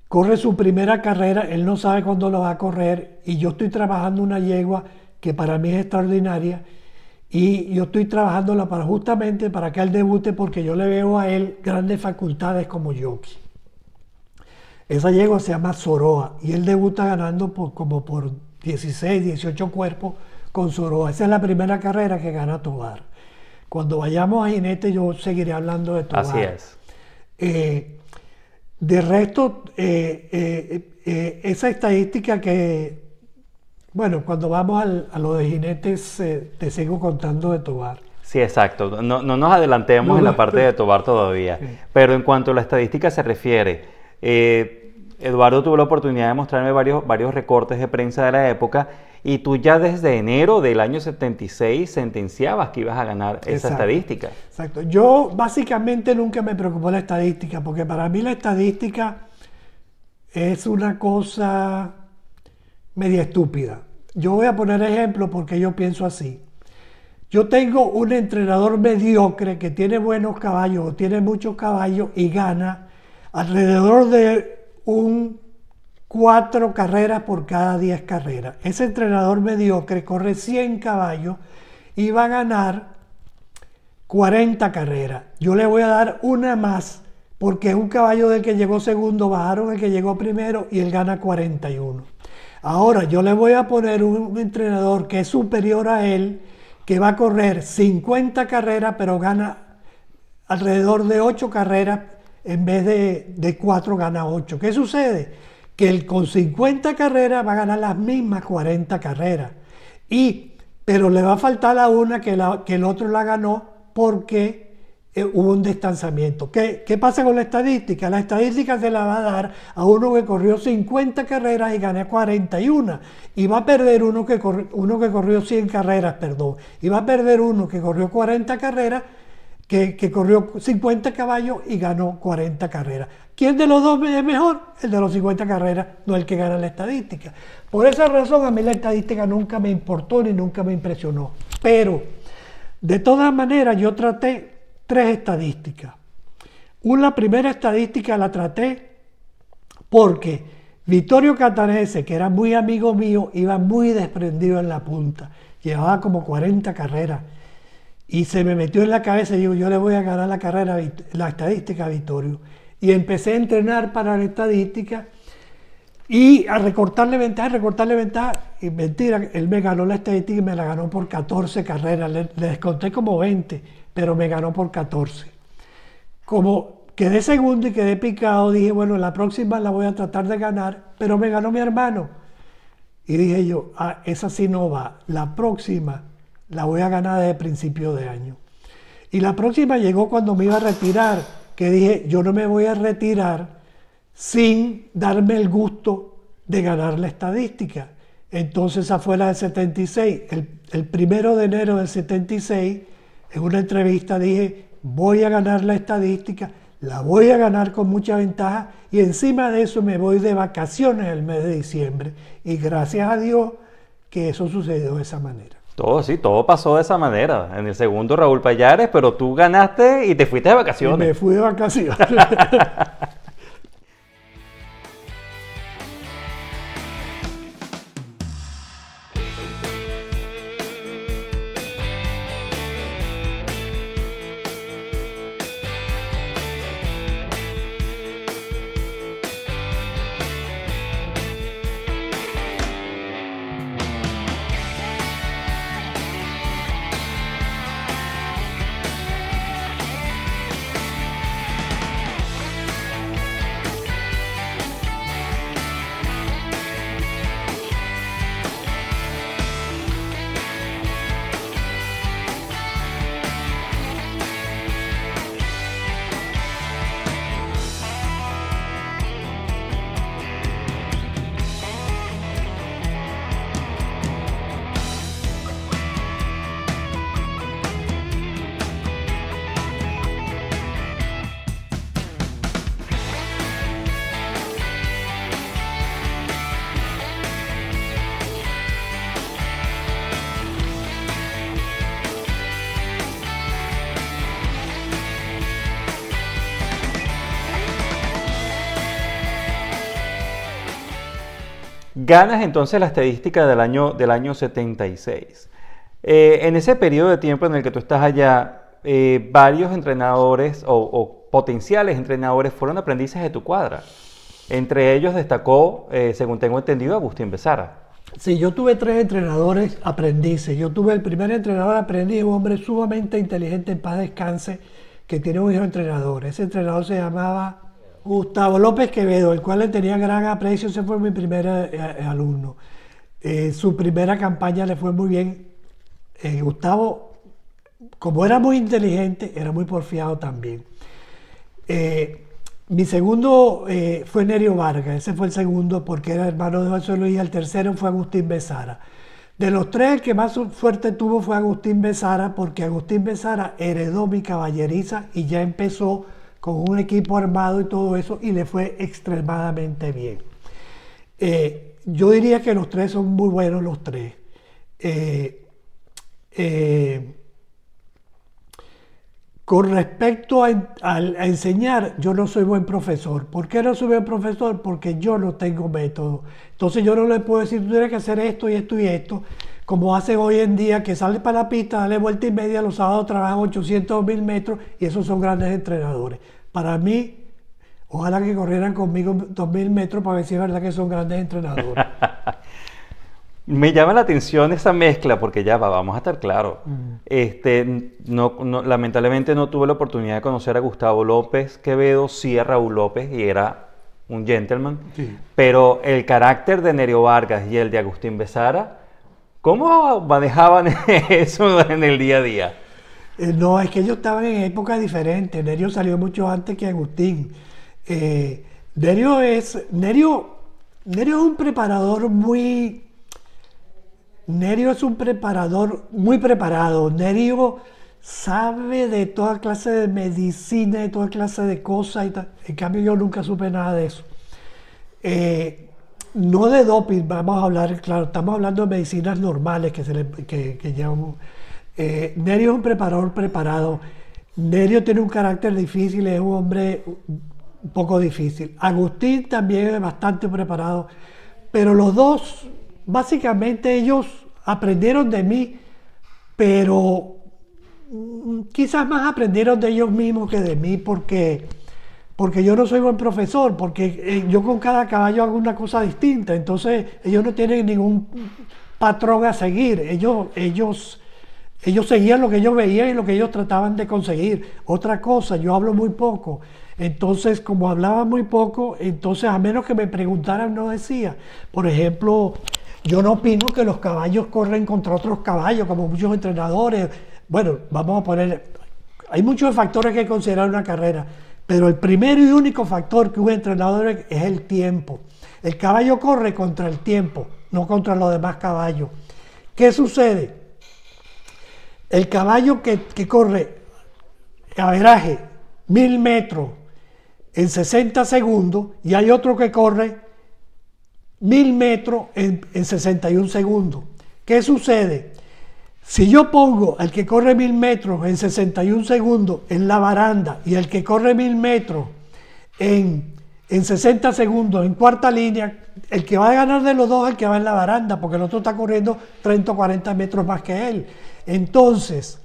corre su primera carrera, él no sabe cuándo lo va a correr y yo estoy trabajando una yegua que para mí es extraordinaria y yo estoy trabajándola justamente para que él debute porque yo le veo a él grandes facultades como jockey. Esa yegua se llama Soroa y él debuta ganando como por 16, 18 cuerpos con Soroa. Esa es la primera carrera que gana Tovar. Cuando vayamos a jinete yo seguiré hablando de Tovar. Así es. De resto, esa estadística que, bueno, cuando vamos a lo de jinetes te sigo contando de Tovar. Sí, exacto. No nos adelantemos en la parte de Tovar todavía. Sí. Pero en cuanto a la estadística se refiere, Eduardo tuvo la oportunidad de mostrarme varios recortes de prensa de la época y tú ya desde enero del año 76 sentenciabas que ibas a ganar esa estadística. Exacto. Yo básicamente nunca me preocupó la estadística porque para mí la estadística es una cosa media estúpida. Yo voy a poner ejemplo porque yo pienso así. Yo tengo un entrenador mediocre que tiene buenos caballos o tiene muchos caballos y gana alrededor de 4 carreras por cada 10 carreras. Ese entrenador mediocre corre 100 caballos y va a ganar 40 carreras. Yo le voy a dar una más porque es un caballo del que llegó segundo, bajaron el que llegó primero y él gana 41. Ahora yo le voy a poner un entrenador que es superior a él, que va a correr 50 carreras pero gana alrededor de 8 carreras, en vez de 4 gana 8. ¿Qué sucede? Que él con 50 carreras va a ganar las mismas 40 carreras. Pero le va a faltar la una que el otro la ganó porque hubo un distanciamiento. ¿Qué pasa con la estadística? La estadística se la va a dar a uno que corrió 50 carreras y ganó 41. Y va a perder uno que corrió 100 carreras, perdón. Y va a perder uno que corrió 40 carreras, que corrió 50 caballos y ganó 40 carreras. ¿Quién de los dos es mejor? El de los 50 carreras, no el que gana la estadística. Por esa razón a mí la estadística nunca me importó ni nunca me impresionó. Pero, de todas maneras, yo traté 3 estadísticas. La primera estadística la traté porque Vittorio Catanese, que era muy amigo mío, iba muy desprendido en la punta. Llevaba como 40 carreras. Y se me metió en la cabeza y digo, yo le voy a ganar la carrera, la estadística a Vittorio. Y empecé a entrenar para la estadística y a recortarle ventaja. Y mentira, él me ganó la estadística y me la ganó por 14 carreras. Le desconté como 20, pero me ganó por 14. Como quedé segundo y quedé picado. Dije, bueno, la próxima la voy a tratar de ganar, pero me ganó mi hermano. Y dije yo, esa sí no va. La próxima la voy a ganar desde principio de año. Y la próxima llegó cuando me iba a retirar, que dije, yo no me voy a retirar sin darme el gusto de ganar la estadística. Entonces esa fue la del 76. El 1 de enero del 76, en una entrevista dije, voy a ganar la estadística, la voy a ganar con mucha ventaja y encima de eso me voy de vacaciones el mes de diciembre. Y gracias a Dios que eso sucedió de esa manera. Todo pasó de esa manera. En el segundo, Raúl Pallares, pero tú ganaste y te fuiste de vacaciones. Y me fui de vacaciones. Ganas entonces la estadística del año 76. En ese periodo de tiempo en el que tú estás allá, varios entrenadores o potenciales entrenadores fueron aprendices de tu cuadra. Entre ellos destacó, según tengo entendido, Agustín Bezara. Sí, yo tuve 3 entrenadores aprendices. Yo tuve el primer entrenador aprendiz, un hombre sumamente inteligente, en paz descanse, que tiene un hijo entrenador. Ese entrenador se llamaba Gustavo López Quevedo, el cual le tenía gran aprecio. Ese fue mi primer alumno. Su primera campaña le fue muy bien. Gustavo, como era muy inteligente, era muy porfiado también. Mi segundo fue Nerio Vargas. Ese fue el segundo porque era hermano de José Luis. El tercero fue Agustín Bezara. De los 3, el que más fuerte tuvo fue Agustín Bezara, porque Agustín Bezara heredó mi caballeriza y ya empezó con un equipo armado y todo eso, y le fue extremadamente bien. Yo diría que los 3 son muy buenos, los 3. Con respecto a enseñar, yo no soy buen profesor. ¿Por qué no soy buen profesor? Porque yo no tengo método. Entonces yo no le puedo decir, tú tienes que hacer esto y esto y esto, como hacen hoy en día, que sale para la pista, dale vuelta y media, los sábados trabajan 800 o 1000 metros, y esos son grandes entrenadores. Para mí, ojalá que corrieran conmigo 2000 metros para ver si es verdad que son grandes entrenadores. Me llama la atención esa mezcla, porque ya vamos a estar claros. Lamentablemente no tuve la oportunidad de conocer a Gustavo López Quevedo, sí a Raúl López, y era un gentleman. Sí. Pero el carácter de Nerio Vargas y el de Agustín Bezara, ¿cómo manejaban eso en el día a día? No, es que ellos estaban en épocas diferentes. Nerio salió mucho antes que Agustín. Nerio es un preparador muy... Nerio es un preparador muy preparado. Nerio sabe de toda clase de medicina, de toda clase de cosas. En cambio, yo nunca supe nada de eso. No de doping, vamos a hablar, claro, estamos hablando de medicinas normales que llamamos. Nerio es un preparador preparado. Nerio tiene un carácter difícil, es un hombre un poco difícil. Agustín también es bastante preparado, pero los dos... Básicamente ellos aprendieron de mí, pero quizás más aprendieron de ellos mismos que de mí, porque yo no soy buen profesor, porque yo con cada caballo hago una cosa distinta, entonces ellos no tienen ningún patrón a seguir, ellos seguían lo que ellos veían y lo que ellos trataban de conseguir. Otra cosa, yo hablo muy poco. Entonces, como hablaba muy poco, entonces a menos que me preguntaran no decía. Por ejemplo, yo no opino que los caballos corren contra otros caballos, como muchos entrenadores. Bueno, vamos a poner, hay muchos factores que considerar una carrera, pero el primero y único factor que un entrenador es el tiempo. El caballo corre contra el tiempo, no contra los demás caballos. ¿Qué sucede? El caballo que corre averaje 1000 metros en 60 segundos y hay otro que corre 1000 metros en 61 segundos. ¿Qué sucede? Si yo pongo al que corre 1000 metros en 61 segundos en la baranda y el que corre 1000 metros en 60 segundos en cuarta línea, el que va a ganar de los dos es el que va en la baranda, porque el otro está corriendo 30 o 40 metros más que él. Entonces,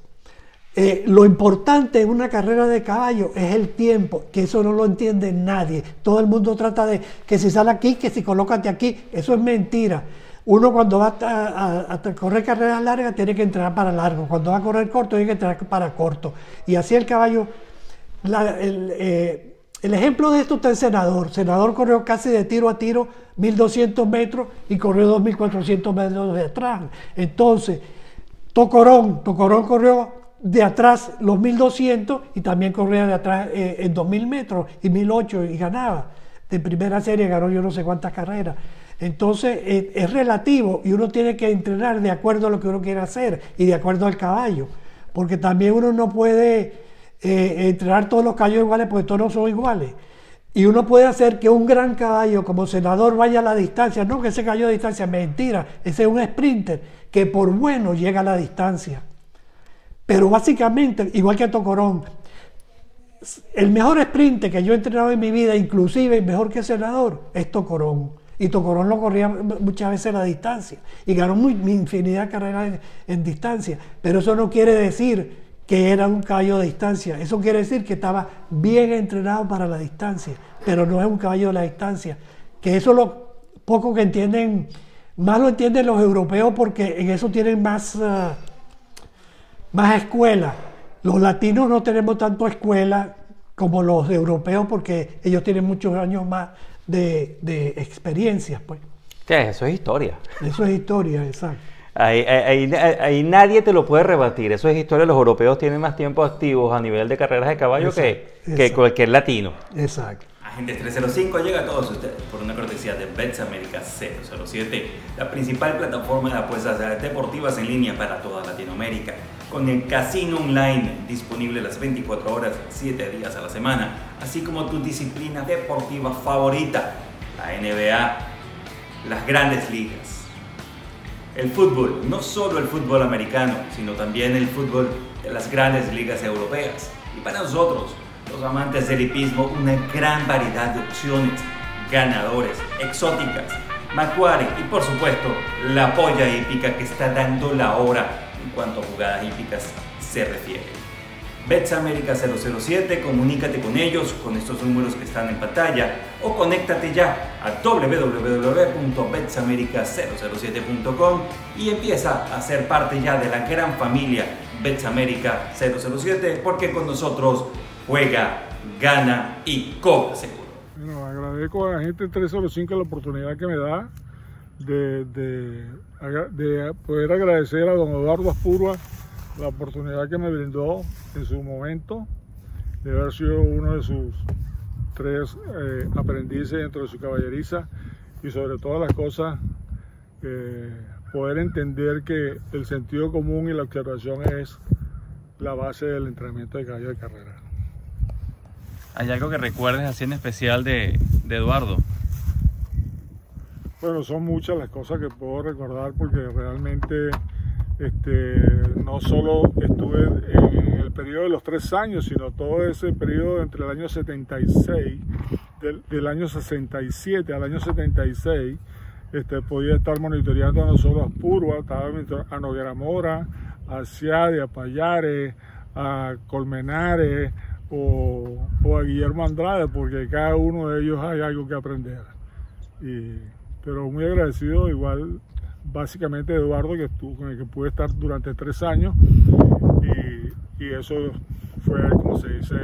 lo importante en una carrera de caballo es el tiempo, que eso no lo entiende nadie. Todo el mundo trata de que si sale aquí, que si colócate aquí. Eso es mentira. Uno cuando va a correr carreras largas tiene que entrenar para largo. Cuando va a correr corto tiene que entrenar para corto. Y así el caballo... El ejemplo de esto está en Senador. Senador corrió casi de tiro a tiro 1200 metros y corrió 2400 metros de atrás. Entonces, Tocorón corrió de atrás los 1200 y también corría de atrás en 2000 metros y 1008 y ganaba. De primera serie ganó yo no sé cuántas carreras. Entonces, es relativo y uno tiene que entrenar de acuerdo a lo que uno quiere hacer y de acuerdo al caballo. Porque también uno no puede... entrenar todos los caballos iguales porque todos no son iguales y uno puede hacer que un gran caballo como Senador vaya a la distancia, no que ese caballo de distancia, mentira, ese es un sprinter que por bueno llega a la distancia, pero básicamente igual que Tocorón, el mejor sprinter que yo he entrenado en mi vida, inclusive mejor que Senador, es Tocorón, y Tocorón lo corría muchas veces a la distancia y ganó infinidad de carreras en distancia, pero eso no quiere decir que era un caballo de distancia. Eso quiere decir que estaba bien entrenado para la distancia, pero no es un caballo de la distancia. Que eso lo poco que entienden, más lo entienden los europeos porque en eso tienen más escuela. Los latinos no tenemos tanto escuela como los europeos porque ellos tienen muchos años más de experiencias, pues. Sí, eso es historia. Eso es historia, exacto. Ahí nadie te lo puede rebatir. Eso es historia. Los europeos tienen más tiempo activos a nivel de carreras de caballo que cualquier latino. Exacto. Agentes 305 llega a todos ustedes por una cortesía de Bets America 007, la principal plataforma de apuestas deportivas en línea para toda Latinoamérica, con el casino online disponible las 24 horas, 7 días a la semana, así como tu disciplina deportiva favorita, la NBA, las grandes ligas. El fútbol, no solo el fútbol americano, sino también el fútbol de las grandes ligas europeas. Y para nosotros, los amantes del hipismo, una gran variedad de opciones, ganadores, exóticas, Macquarie y por supuesto la polla hípica que está dando la hora en cuanto a jugadas hípicas se refiere. Bets America 007, comunícate con ellos con estos números que están en pantalla o conéctate ya a www.betsamerica007.com y empieza a ser parte ya de la gran familia Bets America 007 porque con nosotros juega, gana y cobra seguro. Bueno, agradezco a la gente 305 la oportunidad que me da de poder agradecer a don Eduardo Aspurua la oportunidad que me brindó en su momento de haber sido uno de sus 3 aprendices dentro de su caballeriza y sobre todas las cosas poder entender que el sentido común y la observación es la base del entrenamiento de caballo de carrera. ¿Hay algo que recuerdes así en especial de Eduardo? Bueno, son muchas las cosas que puedo recordar porque realmente no solo estuve en el periodo de los 3 años, sino todo ese periodo entre el año 76, del año 67 al año 76, podía estar monitoreando no solo a Aspurua, estaba monitoreando a Noguera Mora, a Ciade, a Payares, a Colmenares o a Guillermo Andrade, porque cada uno de ellos hay algo que aprender. Pero muy agradecido igual básicamente de Eduardo, con el que pude estar durante 3 años y eso fue, como se dice,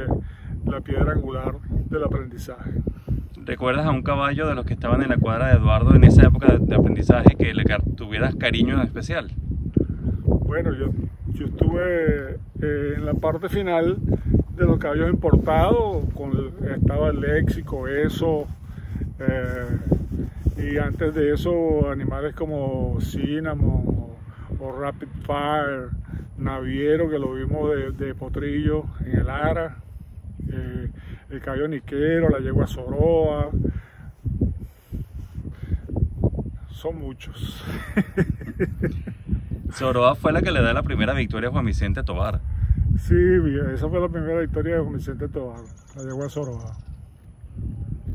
la piedra angular del aprendizaje. ¿Recuerdas a un caballo de los que estaban en la cuadra de Eduardo en esa época de aprendizaje que le tuvieras cariño en especial? Bueno, yo estuve en la parte final de los caballos importados, estaba el Léxico, eso, y antes de eso animales como Cinnamon o Rapid Fire, Naviero, que lo vimos de potrillo en el Ara, el caballo Niquero, la yegua Soroa, son muchos. Soroa fue la que le da la primera victoria a Juan Vicente Tovar. Sí, esa fue la primera victoria de Juan Vicente Tovar, la yegua Soroa.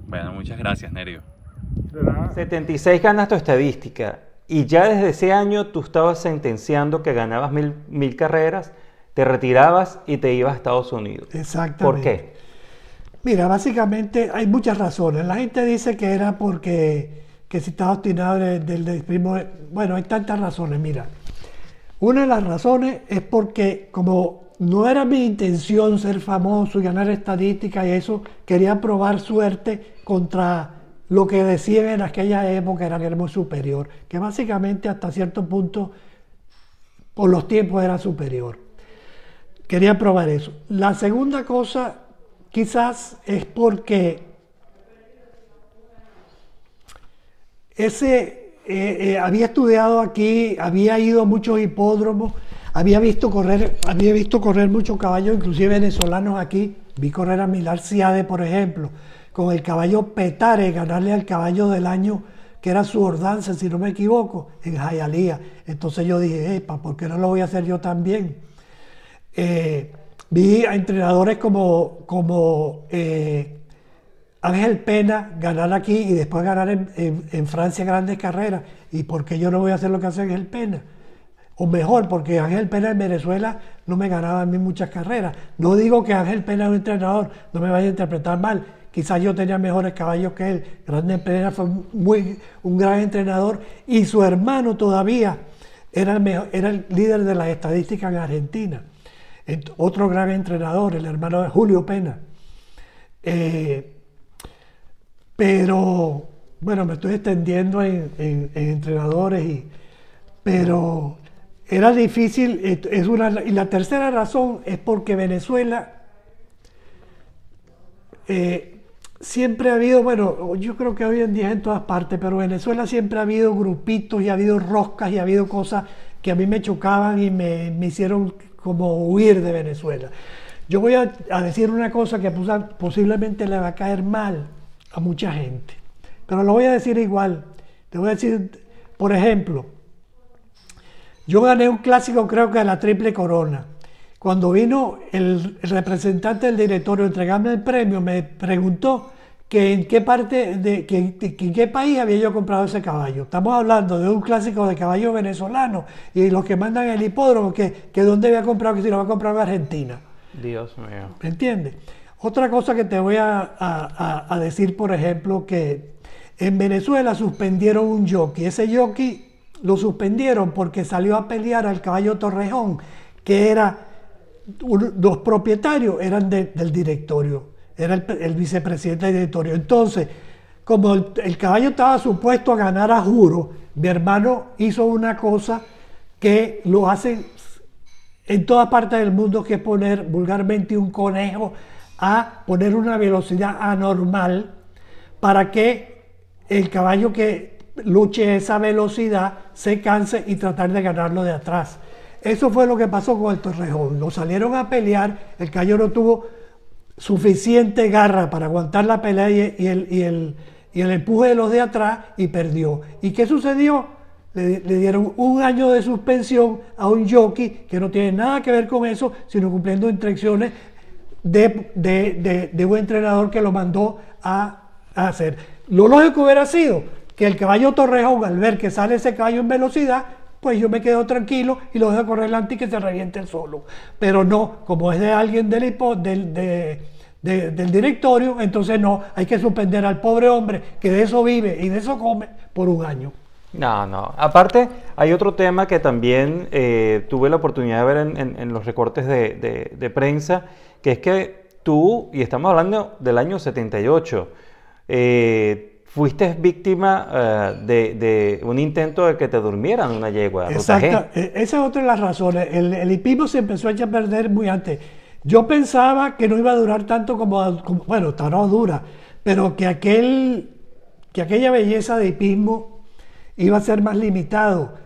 Bueno, muchas gracias, Nerio. De nada. 76 ganas tu estadística y ya desde ese año tú estabas sentenciando que ganabas mil carreras, te retirabas y te ibas a Estados Unidos. Exactamente. ¿Por qué? Mira, básicamente hay muchas razones. La gente dice que era porque si estaba obstinado del primo. Bueno, hay tantas razones. Mira, una de las razones es porque como no era mi intención ser famoso y ganar estadísticas y eso, quería probar suerte contra lo que decían en aquella época era que era muy superior, que básicamente hasta cierto punto por los tiempos era superior. Quería probar eso. La segunda cosa quizás es porque había estudiado aquí, había ido a muchos hipódromos, había visto correr muchos caballos, inclusive venezolanos aquí. Vi correr a Millar Ciade, por ejemplo, con el caballo Petare, ganarle al caballo del año que era su Ordance, si no me equivoco, en Hialeah. Entonces yo dije, ¿por qué no lo voy a hacer yo también? Vi a entrenadores como Ángel Pena ganar aquí y después ganar en Francia grandes carreras. ¿Y por qué yo no voy a hacer lo que hace Ángel Pena? O mejor, porque Ángel Pena en Venezuela no me ganaba a mí muchas carreras. No digo que Ángel Pena es un entrenador, no me vaya a interpretar mal. Quizás yo tenía mejores caballos que él. Grande Pena fue un gran entrenador y su hermano todavía era el líder de las estadísticas en Argentina. Otro gran entrenador, el hermano de Julio Pena. Pero, bueno, me estoy extendiendo en entrenadores, pero era difícil. Y la tercera razón es porque Venezuela siempre ha habido, bueno, yo creo que hoy en día en todas partes, pero Venezuela siempre ha habido grupitos y ha habido roscas y ha habido cosas que a mí me chocaban y me hicieron como huir de Venezuela. Yo voy a decir una cosa que posiblemente le va a caer mal a mucha gente, pero lo voy a decir igual. Te voy a decir, por ejemplo, yo gané un clásico, creo que de la Triple Corona. Cuando vino el representante del directorio a entregarme el premio, me preguntó que en qué en qué país había yo comprado ese caballo. Estamos hablando de un clásico de caballo venezolano y los que mandan el hipódromo, que dónde había comprado, que si lo había comprado en Argentina. Dios mío. ¿Me entiendes? Otra cosa que te voy a decir, por ejemplo, que en Venezuela suspendieron un jockey. Ese jockey lo suspendieron porque salió a pelear al caballo Torrejón, que era los propietarios eran del directorio, era el vicepresidente del directorio. Entonces, como el caballo estaba supuesto a ganar a juro, mi hermano hizo una cosa que lo hacen en todas partes del mundo, que es poner vulgarmente un conejo a poner una velocidad anormal para que el caballo que luche esa velocidad se canse y tratar de ganarlo de atrás. Eso fue lo que pasó con el Torrejón. Lo salieron a pelear, el caballo no tuvo suficiente garra para aguantar la pelea y el empuje de los de atrás y perdió. ¿Y qué sucedió? Le dieron un año de suspensión a un jockey que no tiene nada que ver con eso, sino cumpliendo instrucciones de un entrenador que lo mandó a hacer. Lo lógico hubiera sido que el caballo Torrejón, al ver que sale ese caballo en velocidad, pues yo me quedo tranquilo y lo dejo correr delante y que se reviente el solo. Pero no, como es de alguien del directorio, entonces no, hay que suspender al pobre hombre que de eso vive y de eso come por un año. No. Aparte, hay otro tema que también tuve la oportunidad de ver en los recortes de prensa, que es que tú, y estamos hablando del año 78, fuiste víctima de un intento de que te durmieran una yegua. Exacto, esa es otra de las razones. El hipismo se empezó a echar a perder muy antes. Yo pensaba que no iba a durar tanto como bueno, hasta no dura, pero que aquella belleza de hipismo iba a ser más limitado.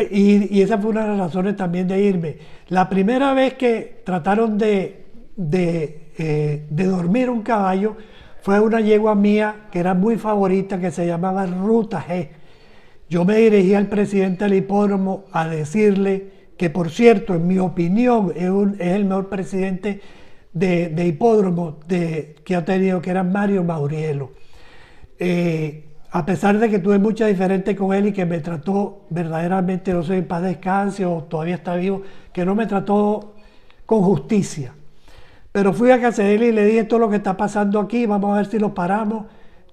Y esa fue una de las razones también de irme. La primera vez que trataron de dormir un caballo fue una yegua mía que era muy favorita, que se llamaba Ruta G. Yo me dirigí al presidente del hipódromo a decirle que, por cierto, en mi opinión, es el mejor presidente de hipódromo que ha tenido, que era Mario Mauriello. A pesar de que tuve muchas diferencias con él y que me trató verdaderamente, no sé, en paz descanse o todavía está vivo, que no me trató con justicia. Pero fui a casa de él y le dije todo lo que está pasando aquí, vamos a ver si lo paramos.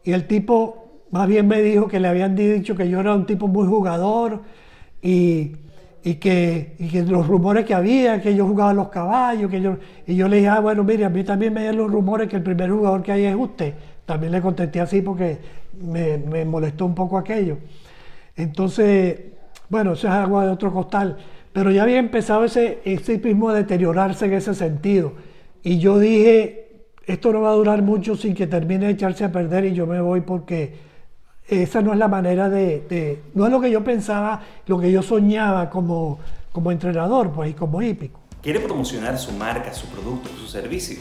Y el tipo más bien me dijo que le habían dicho que yo era un tipo muy jugador y que los rumores que había, que yo jugaba a los caballos, y yo le dije, bueno, mire, a mí también me dieron los rumores que el primer jugador que hay es usted. También le contesté así porque me molestó un poco aquello. Entonces, bueno, eso es agua de otro costal. Pero ya había empezado ese hipismo a deteriorarse en ese sentido. Y yo dije, esto no va a durar mucho sin que termine de echarse a perder y yo me voy, porque esa no es la manera no es lo que yo pensaba, lo que yo soñaba como entrenador, pues, y como hípico. ¿Quiere promocionar su marca, su producto, su servicio?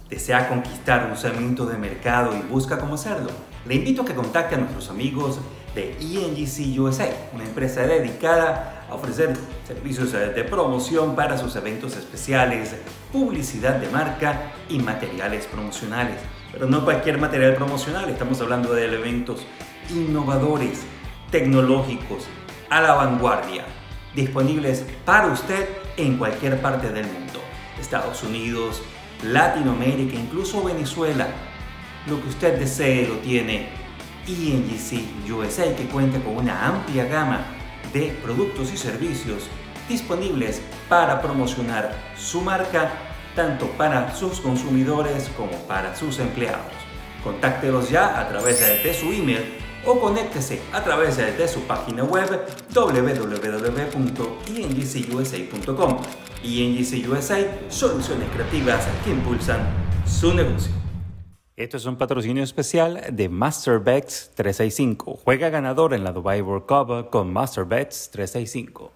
¿Desea conquistar un segmento de mercado y busca cómo hacerlo? Le invito a que contacte a nuestros amigos de ENGC USA, una empresa dedicada a ofrecer servicios de promoción para sus eventos especiales, publicidad de marca y materiales promocionales. Pero no cualquier material promocional, estamos hablando de elementos innovadores, tecnológicos, a la vanguardia, disponibles para usted en cualquier parte del mundo. Estados Unidos, Latinoamérica, incluso Venezuela. Lo que usted desee lo tiene ENGC USA, que cuenta con una amplia gama de productos y servicios disponibles para promocionar su marca, tanto para sus consumidores como para sus empleados. Contáctelos ya a través de su email o conéctese a través de su página web www.engcusa.com. ENGC USA, soluciones creativas que impulsan su negocio. Esto es un patrocinio especial de MasterBets 365. Juega ganador en la Dubai World Cup con MasterBets 365.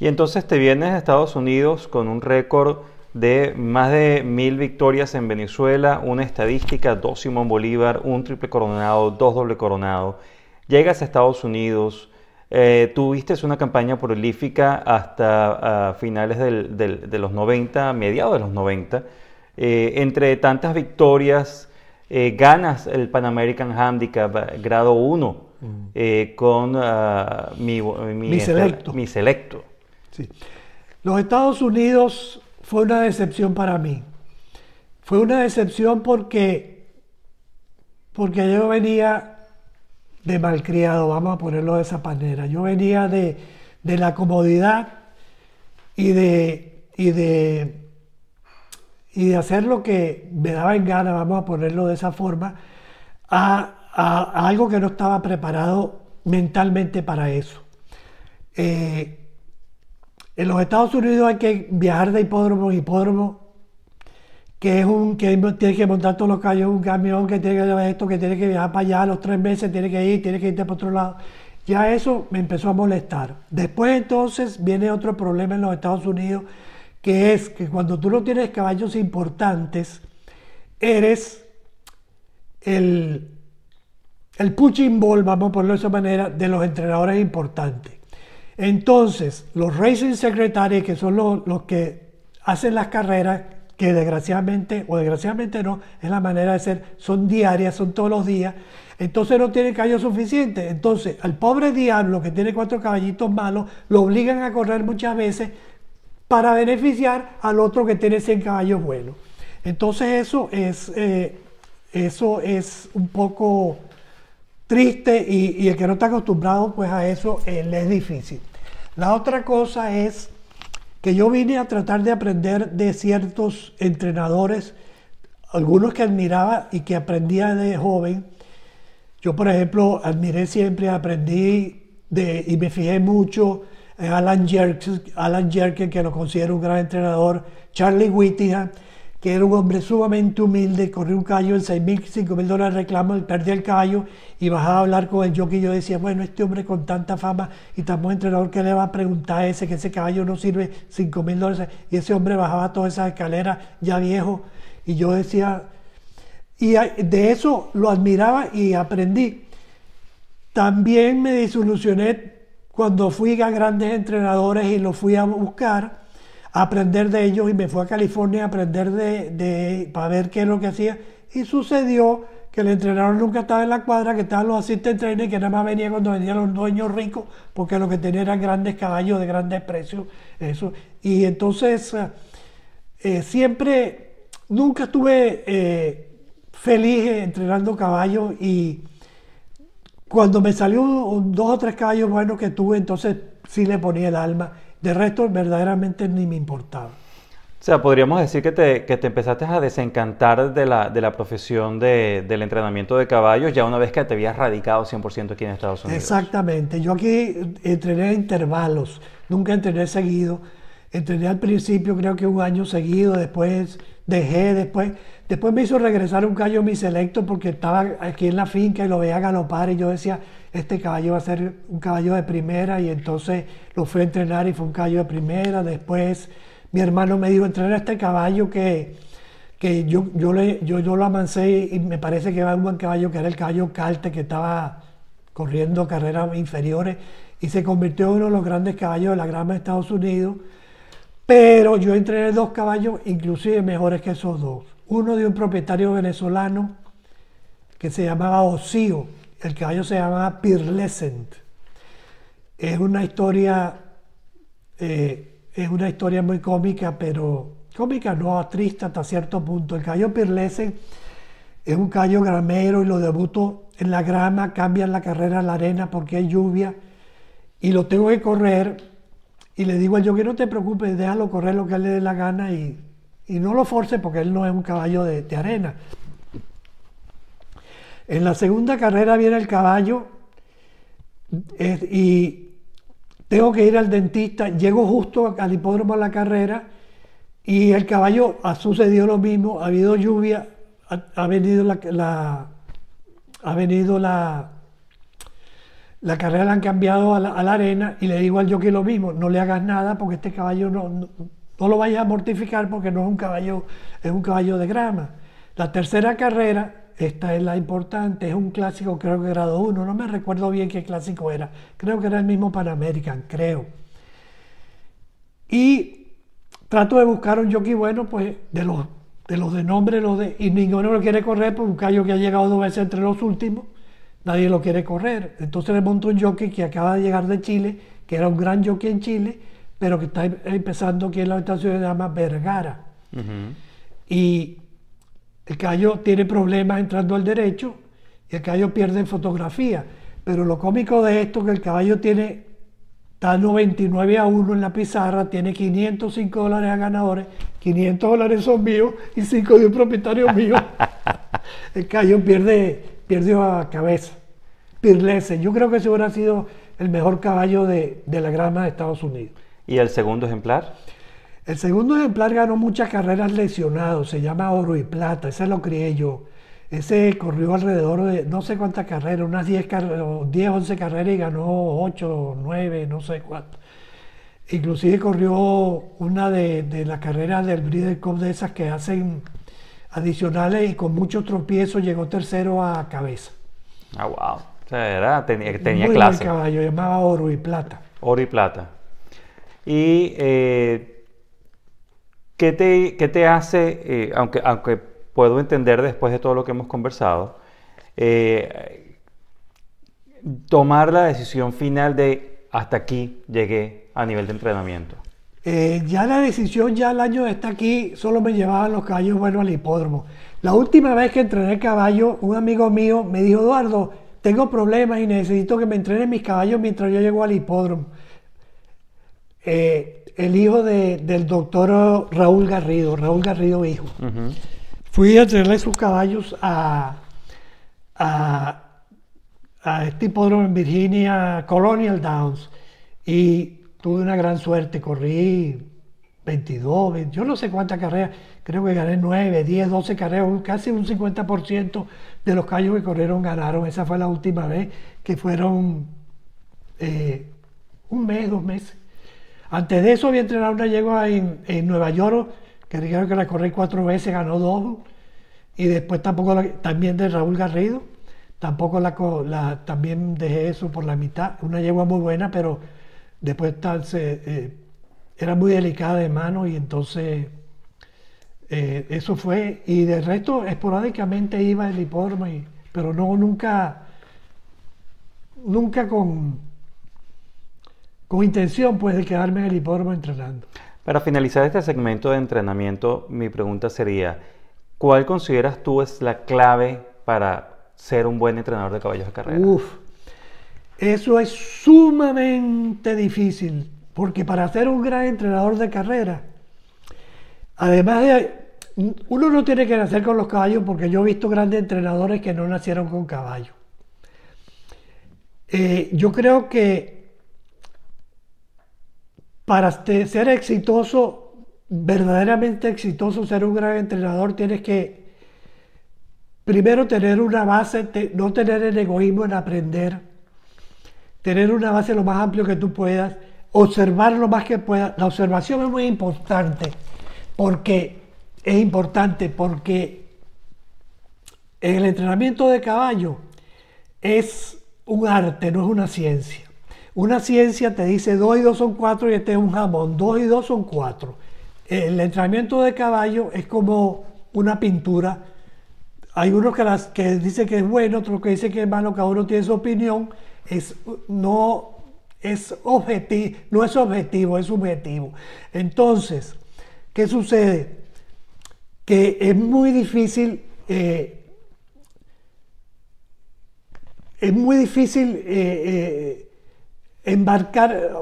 Y entonces te vienes a Estados Unidos con un récord de más de 1000 victorias en Venezuela, una estadística, 2 Simón Bolívar, un triple coronado, 2 doble coronado. Llegas a Estados Unidos, tuviste una campaña prolífica hasta finales de los 90, mediados de los 90. Entre tantas victorias, ganas el Pan American Handicap grado 1 con mi selecto. Sí. Los Estados Unidos fue una decepción para mí. Fue una decepción porque yo venía de malcriado, vamos a ponerlo de esa manera. Yo venía de la comodidad y de hacer lo que me daba en gana, vamos a ponerlo de esa forma, a algo que no estaba preparado mentalmente para eso. En los Estados Unidos hay que viajar de hipódromo en hipódromo, que tiene que montar todos los caballos en un camión, que tiene que llevar esto, que tiene que viajar para allá a los 3 meses, tiene que irte para otro lado. Ya eso me empezó a molestar. Después entonces viene otro problema en los Estados Unidos, que es que cuando tú no tienes caballos importantes, eres el punching ball, vamos a ponerlo de esa manera, de los entrenadores importantes. Entonces, los racing secretarios, que son los que hacen las carreras, que desgraciadamente, o desgraciadamente no, es la manera de ser, son diarias, son todos los días, entonces no tienen caballos suficientes. Entonces, al pobre diablo que tiene 4 caballitos malos, lo obligan a correr muchas veces para beneficiar al otro que tiene 100 caballos buenos. Entonces eso es un poco triste y el que no está acostumbrado pues a eso le es difícil. La otra cosa es que yo vine a tratar de aprender de ciertos entrenadores, algunos que admiraba y que aprendía de joven. Yo, por ejemplo, admiré siempre, aprendí y me fijé mucho en Alan Jerken, que lo considero un gran entrenador, Charlie Whittingham, que era un hombre sumamente humilde, corrió un caballo en $6,000, $5,000 reclamo, y perdí el caballo y bajaba a hablar con el jockey y yo decía, bueno, este hombre con tanta fama y tan buen entrenador, ¿qué le va a preguntar a ese, que ese caballo no sirve $5,000? Y ese hombre bajaba todas esas escaleras ya viejo, y yo decía, y de eso lo admiraba y aprendí. También me desilusioné cuando fui a grandes entrenadores y los fui a buscar, a aprender de ellos, y me fui a California a aprender para ver qué es lo que hacía, y sucedió que el entrenador nunca estaba en la cuadra, que estaban los assistant trainers, que nada más venía cuando venían los dueños ricos, porque lo que tenían eran grandes caballos de grandes precios, eso. Y entonces nunca estuve feliz entrenando caballos, y cuando me salió 2 o 3 caballos buenos que tuve, entonces sí le ponía el alma. De resto, verdaderamente ni me importaba. O sea, podríamos decir que te empezaste a desencantar de la profesión del entrenamiento de caballos ya una vez que te habías radicado 100% aquí en Estados Unidos. Exactamente. Yo aquí entrené a intervalos, nunca entrené seguido. Entrené al principio creo que 1 año seguido, después dejé, después me hizo regresar un caballo mi selecto porque estaba aquí en la finca y lo veía galopar y yo decía, este caballo va a ser un caballo de primera, y entonces lo fui a entrenar y fue un caballo de primera. Después mi hermano me dijo, entrena este caballo que yo lo amancé y me parece que era un buen caballo, que era el caballo Calte, que estaba corriendo carreras inferiores y se convirtió en uno de los grandes caballos de la grama de Estados Unidos. Pero yo entrené 2 caballos inclusive mejores que esos 2. Uno de un propietario venezolano que se llamaba Osío. El caballo se llamaba Pearlescent. Es una historia muy cómica, pero cómica no, triste hasta cierto punto. El caballo Pearlescent es un caballo gramero y lo debuto en la grama, cambian la carrera a la arena porque hay lluvia y lo tengo que correr. Y le digo al jockey, no te preocupes, déjalo correr lo que a él le dé la gana y no lo force porque él no es un caballo de arena. En la segunda carrera viene el caballo y tengo que ir al dentista. Llego justo al hipódromo a la carrera y el caballo ha sucedido lo mismo. Ha habido lluvia, ha venido la carrera, la han cambiado a la arena, y le digo al jockey lo mismo, no le hagas nada porque este caballo no lo vayas a mortificar porque no es un caballo, es un caballo de grama. La tercera carrera, esta es la importante, es un clásico, creo que grado 1, no me recuerdo bien qué clásico era, creo que era el mismo Pan American, creo. Y trato de buscar un jockey bueno, pues de los de nombre, y ninguno lo quiere correr por un caballo que ha llegado 2 veces entre los últimos. Nadie lo quiere correr. Entonces le monto un jockey que acaba de llegar de Chile, que era un gran jockey en Chile, pero que está empezando aquí en la estación, se llama Vergara. Y el caballo tiene problemas entrando al derecho y el caballo pierde en fotografía. Pero lo cómico de esto es que el caballo está 99-1 en la pizarra, tiene $505 a ganadores, $500 son míos y 5 de un propietario mío. El caballo perdió a cabeza. Pearlescent, yo creo que ese hubiera sido el mejor caballo de la grama de Estados Unidos. ¿Y el segundo ejemplar? El segundo ejemplar ganó muchas carreras lesionado, se llama Oro y Plata, ese lo crié yo. Ese corrió alrededor de no sé cuántas carreras, unas 10, 11 carreras y ganó 8, 9, no sé cuántas. Inclusive corrió una de las carreras del Breeders' Cup, de esas que hacen adicionales, y con muchos tropiezos llegó tercero a cabeza. Ah, wow. O sea, tenía muy clase. Buen caballo, llamaba Oro y Plata. Oro y Plata. Y ¿qué te hace, aunque puedo entender después de todo lo que hemos conversado, tomar la decisión final de hasta aquí llegué a nivel de entrenamiento? Ya la decisión, ya el año de estar aquí, solo me llevaban los caballos buenos al hipódromo. La última vez que entrené caballo, un amigo mío me dijo, Eduardo, tengo problemas y necesito que me entrenen mis caballos mientras yo llego al hipódromo. el hijo del doctor Raúl Garrido hijo. Fui a traerle sus caballos a este hipódromo en Virginia, Colonial Downs, y tuve una gran suerte, corrí 22, 20, yo no sé cuántas carreras, creo que gané 9, 10, 12 carreras, casi un 50% de los caballos que corrieron ganaron. Esa fue la última vez, que fueron un mes, 2 meses. Antes de eso había entrenado una yegua en Nueva York, que dijeron que la corrí 4 veces, ganó 2, y después también de Raúl Garrido, también dejé eso por la mitad, una yegua muy buena, pero después era muy delicada de mano, y entonces eso fue, y de resto esporádicamente iba al hipódromo, pero no, nunca con intención pues de quedarme en el hipódromo entrenando. Para finalizar este segmento de entrenamiento, mi pregunta sería, ¿cuál consideras tú es la clave para ser un buen entrenador de caballos de carrera? Eso es sumamente difícil, porque para ser un gran entrenador de carrera, además uno no tiene que nacer con los caballos, porque yo he visto grandes entrenadores que no nacieron con caballos. Yo creo que para ser exitoso, verdaderamente exitoso, ser un gran entrenador, tienes que primero tener una base, no tener el egoísmo en aprender, tener una base lo más amplio que tú puedas, observar lo más que puedas. La observación es muy importante, porque en el entrenamiento de caballo es un arte, no es una ciencia. Una ciencia te dice 2 y 2 son 4 y este es un jamón, 2 y 2 son 4. El entrenamiento de caballo es como una pintura. Hay unos que dicen que es bueno, otros que dicen que es malo, cada uno tiene su opinión. No es objetivo, es subjetivo. Entonces, ¿qué sucede? Que es muy difícil embarcar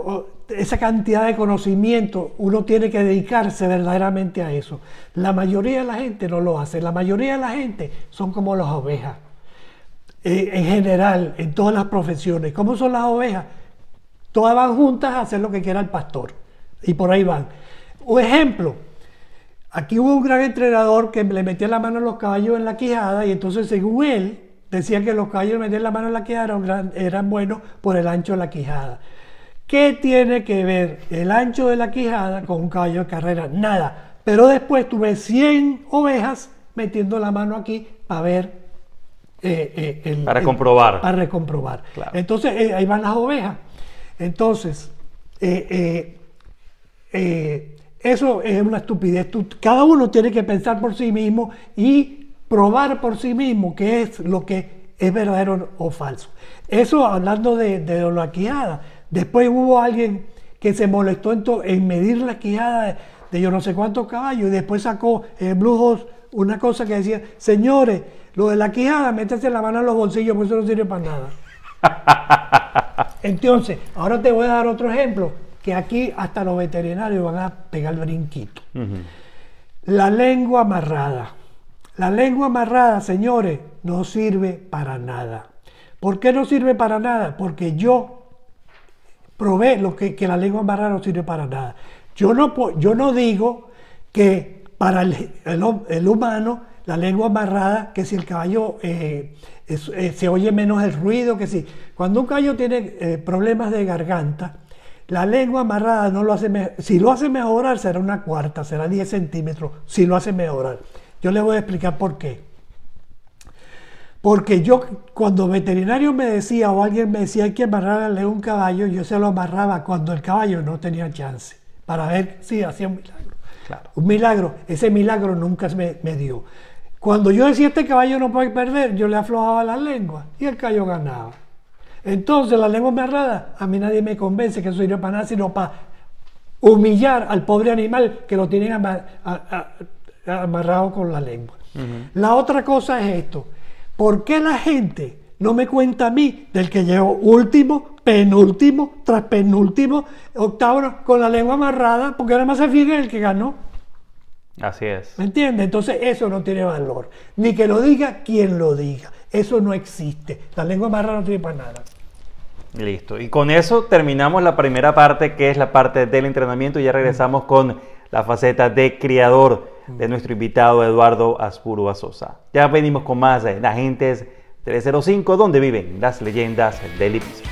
esa cantidad de conocimiento. Uno tiene que dedicarse verdaderamente a eso. La mayoría de la gente no lo hace. La mayoría de la gente son como las ovejas. En general, en todas las profesiones. ¿Cómo son las ovejas? Todas van juntas a hacer lo que quiera el pastor. Y por ahí van. Un ejemplo. Aquí hubo un gran entrenador que le metía la mano a los caballos en la quijada, y entonces, según él, decía que los caballos metían la mano en la quijada eran buenos por el ancho de la quijada. ¿Qué tiene que ver el ancho de la quijada con un caballo de carrera? Nada. Pero después tuve 100 ovejas metiendo la mano aquí para ver. Para comprobar. Para recomprobar. Claro. Entonces, ahí van las ovejas. Entonces, eso es una estupidez. Cada uno tiene que pensar por sí mismo y probar por sí mismo qué es lo que es verdadero o falso. Eso hablando de la quijada. Después hubo alguien que se molestó en medir la quijada de yo no sé cuántos caballos, y después sacó en Blue Horse una cosa que decía: señores, lo de la quijada, métese la mano en los bolsillos, porque eso no sirve para nada. Entonces, ahora te voy a dar otro ejemplo, que aquí hasta los veterinarios van a pegar el brinquito. La lengua amarrada. La lengua amarrada, señores, no sirve para nada. ¿Por qué no sirve para nada? Porque yo probé que la lengua amarrada no sirve para nada. Yo no digo que para el humano la lengua amarrada, que si el caballo se oye menos el ruido, que si cuando un caballo tiene problemas de garganta, la lengua amarrada no lo hace si lo hace mejorar será una cuarta, será 10 centímetros, si lo hace mejorar. Yo le voy a explicar por qué. Porque yo, cuando veterinario me decía o alguien me decía hay que amarrarle a un caballo, yo se lo amarraba cuando el caballo no tenía chance, para ver si hacía un milagro. Claro. Un milagro, ese milagro nunca me dio. Cuando yo decía este caballo no puede perder, yo le aflojaba la lengua y el caballo ganaba. Entonces la lengua amarrada, a mí nadie me convence que eso sirve para nada, sino para humillar al pobre animal que lo tienen amarrado con la lengua. La otra cosa es esto: ¿por qué la gente no me cuenta a mí del que llegó último, penúltimo, tras penúltimo, octavo, con la lengua amarrada, porque nada más se fija en el que ganó. Así es. ¿Me entiendes? Entonces eso no tiene valor. Ni que lo diga quien lo diga. Eso no existe. La lengua amarrada no tiene para nada. Listo. Y con eso terminamos la primera parte, que es la parte del entrenamiento, y ya regresamos con la faceta de criador de nuestro invitado Eduardo Aspuro Sosa. Ya venimos con más de Agentes 305, donde viven las leyendas del hipismo.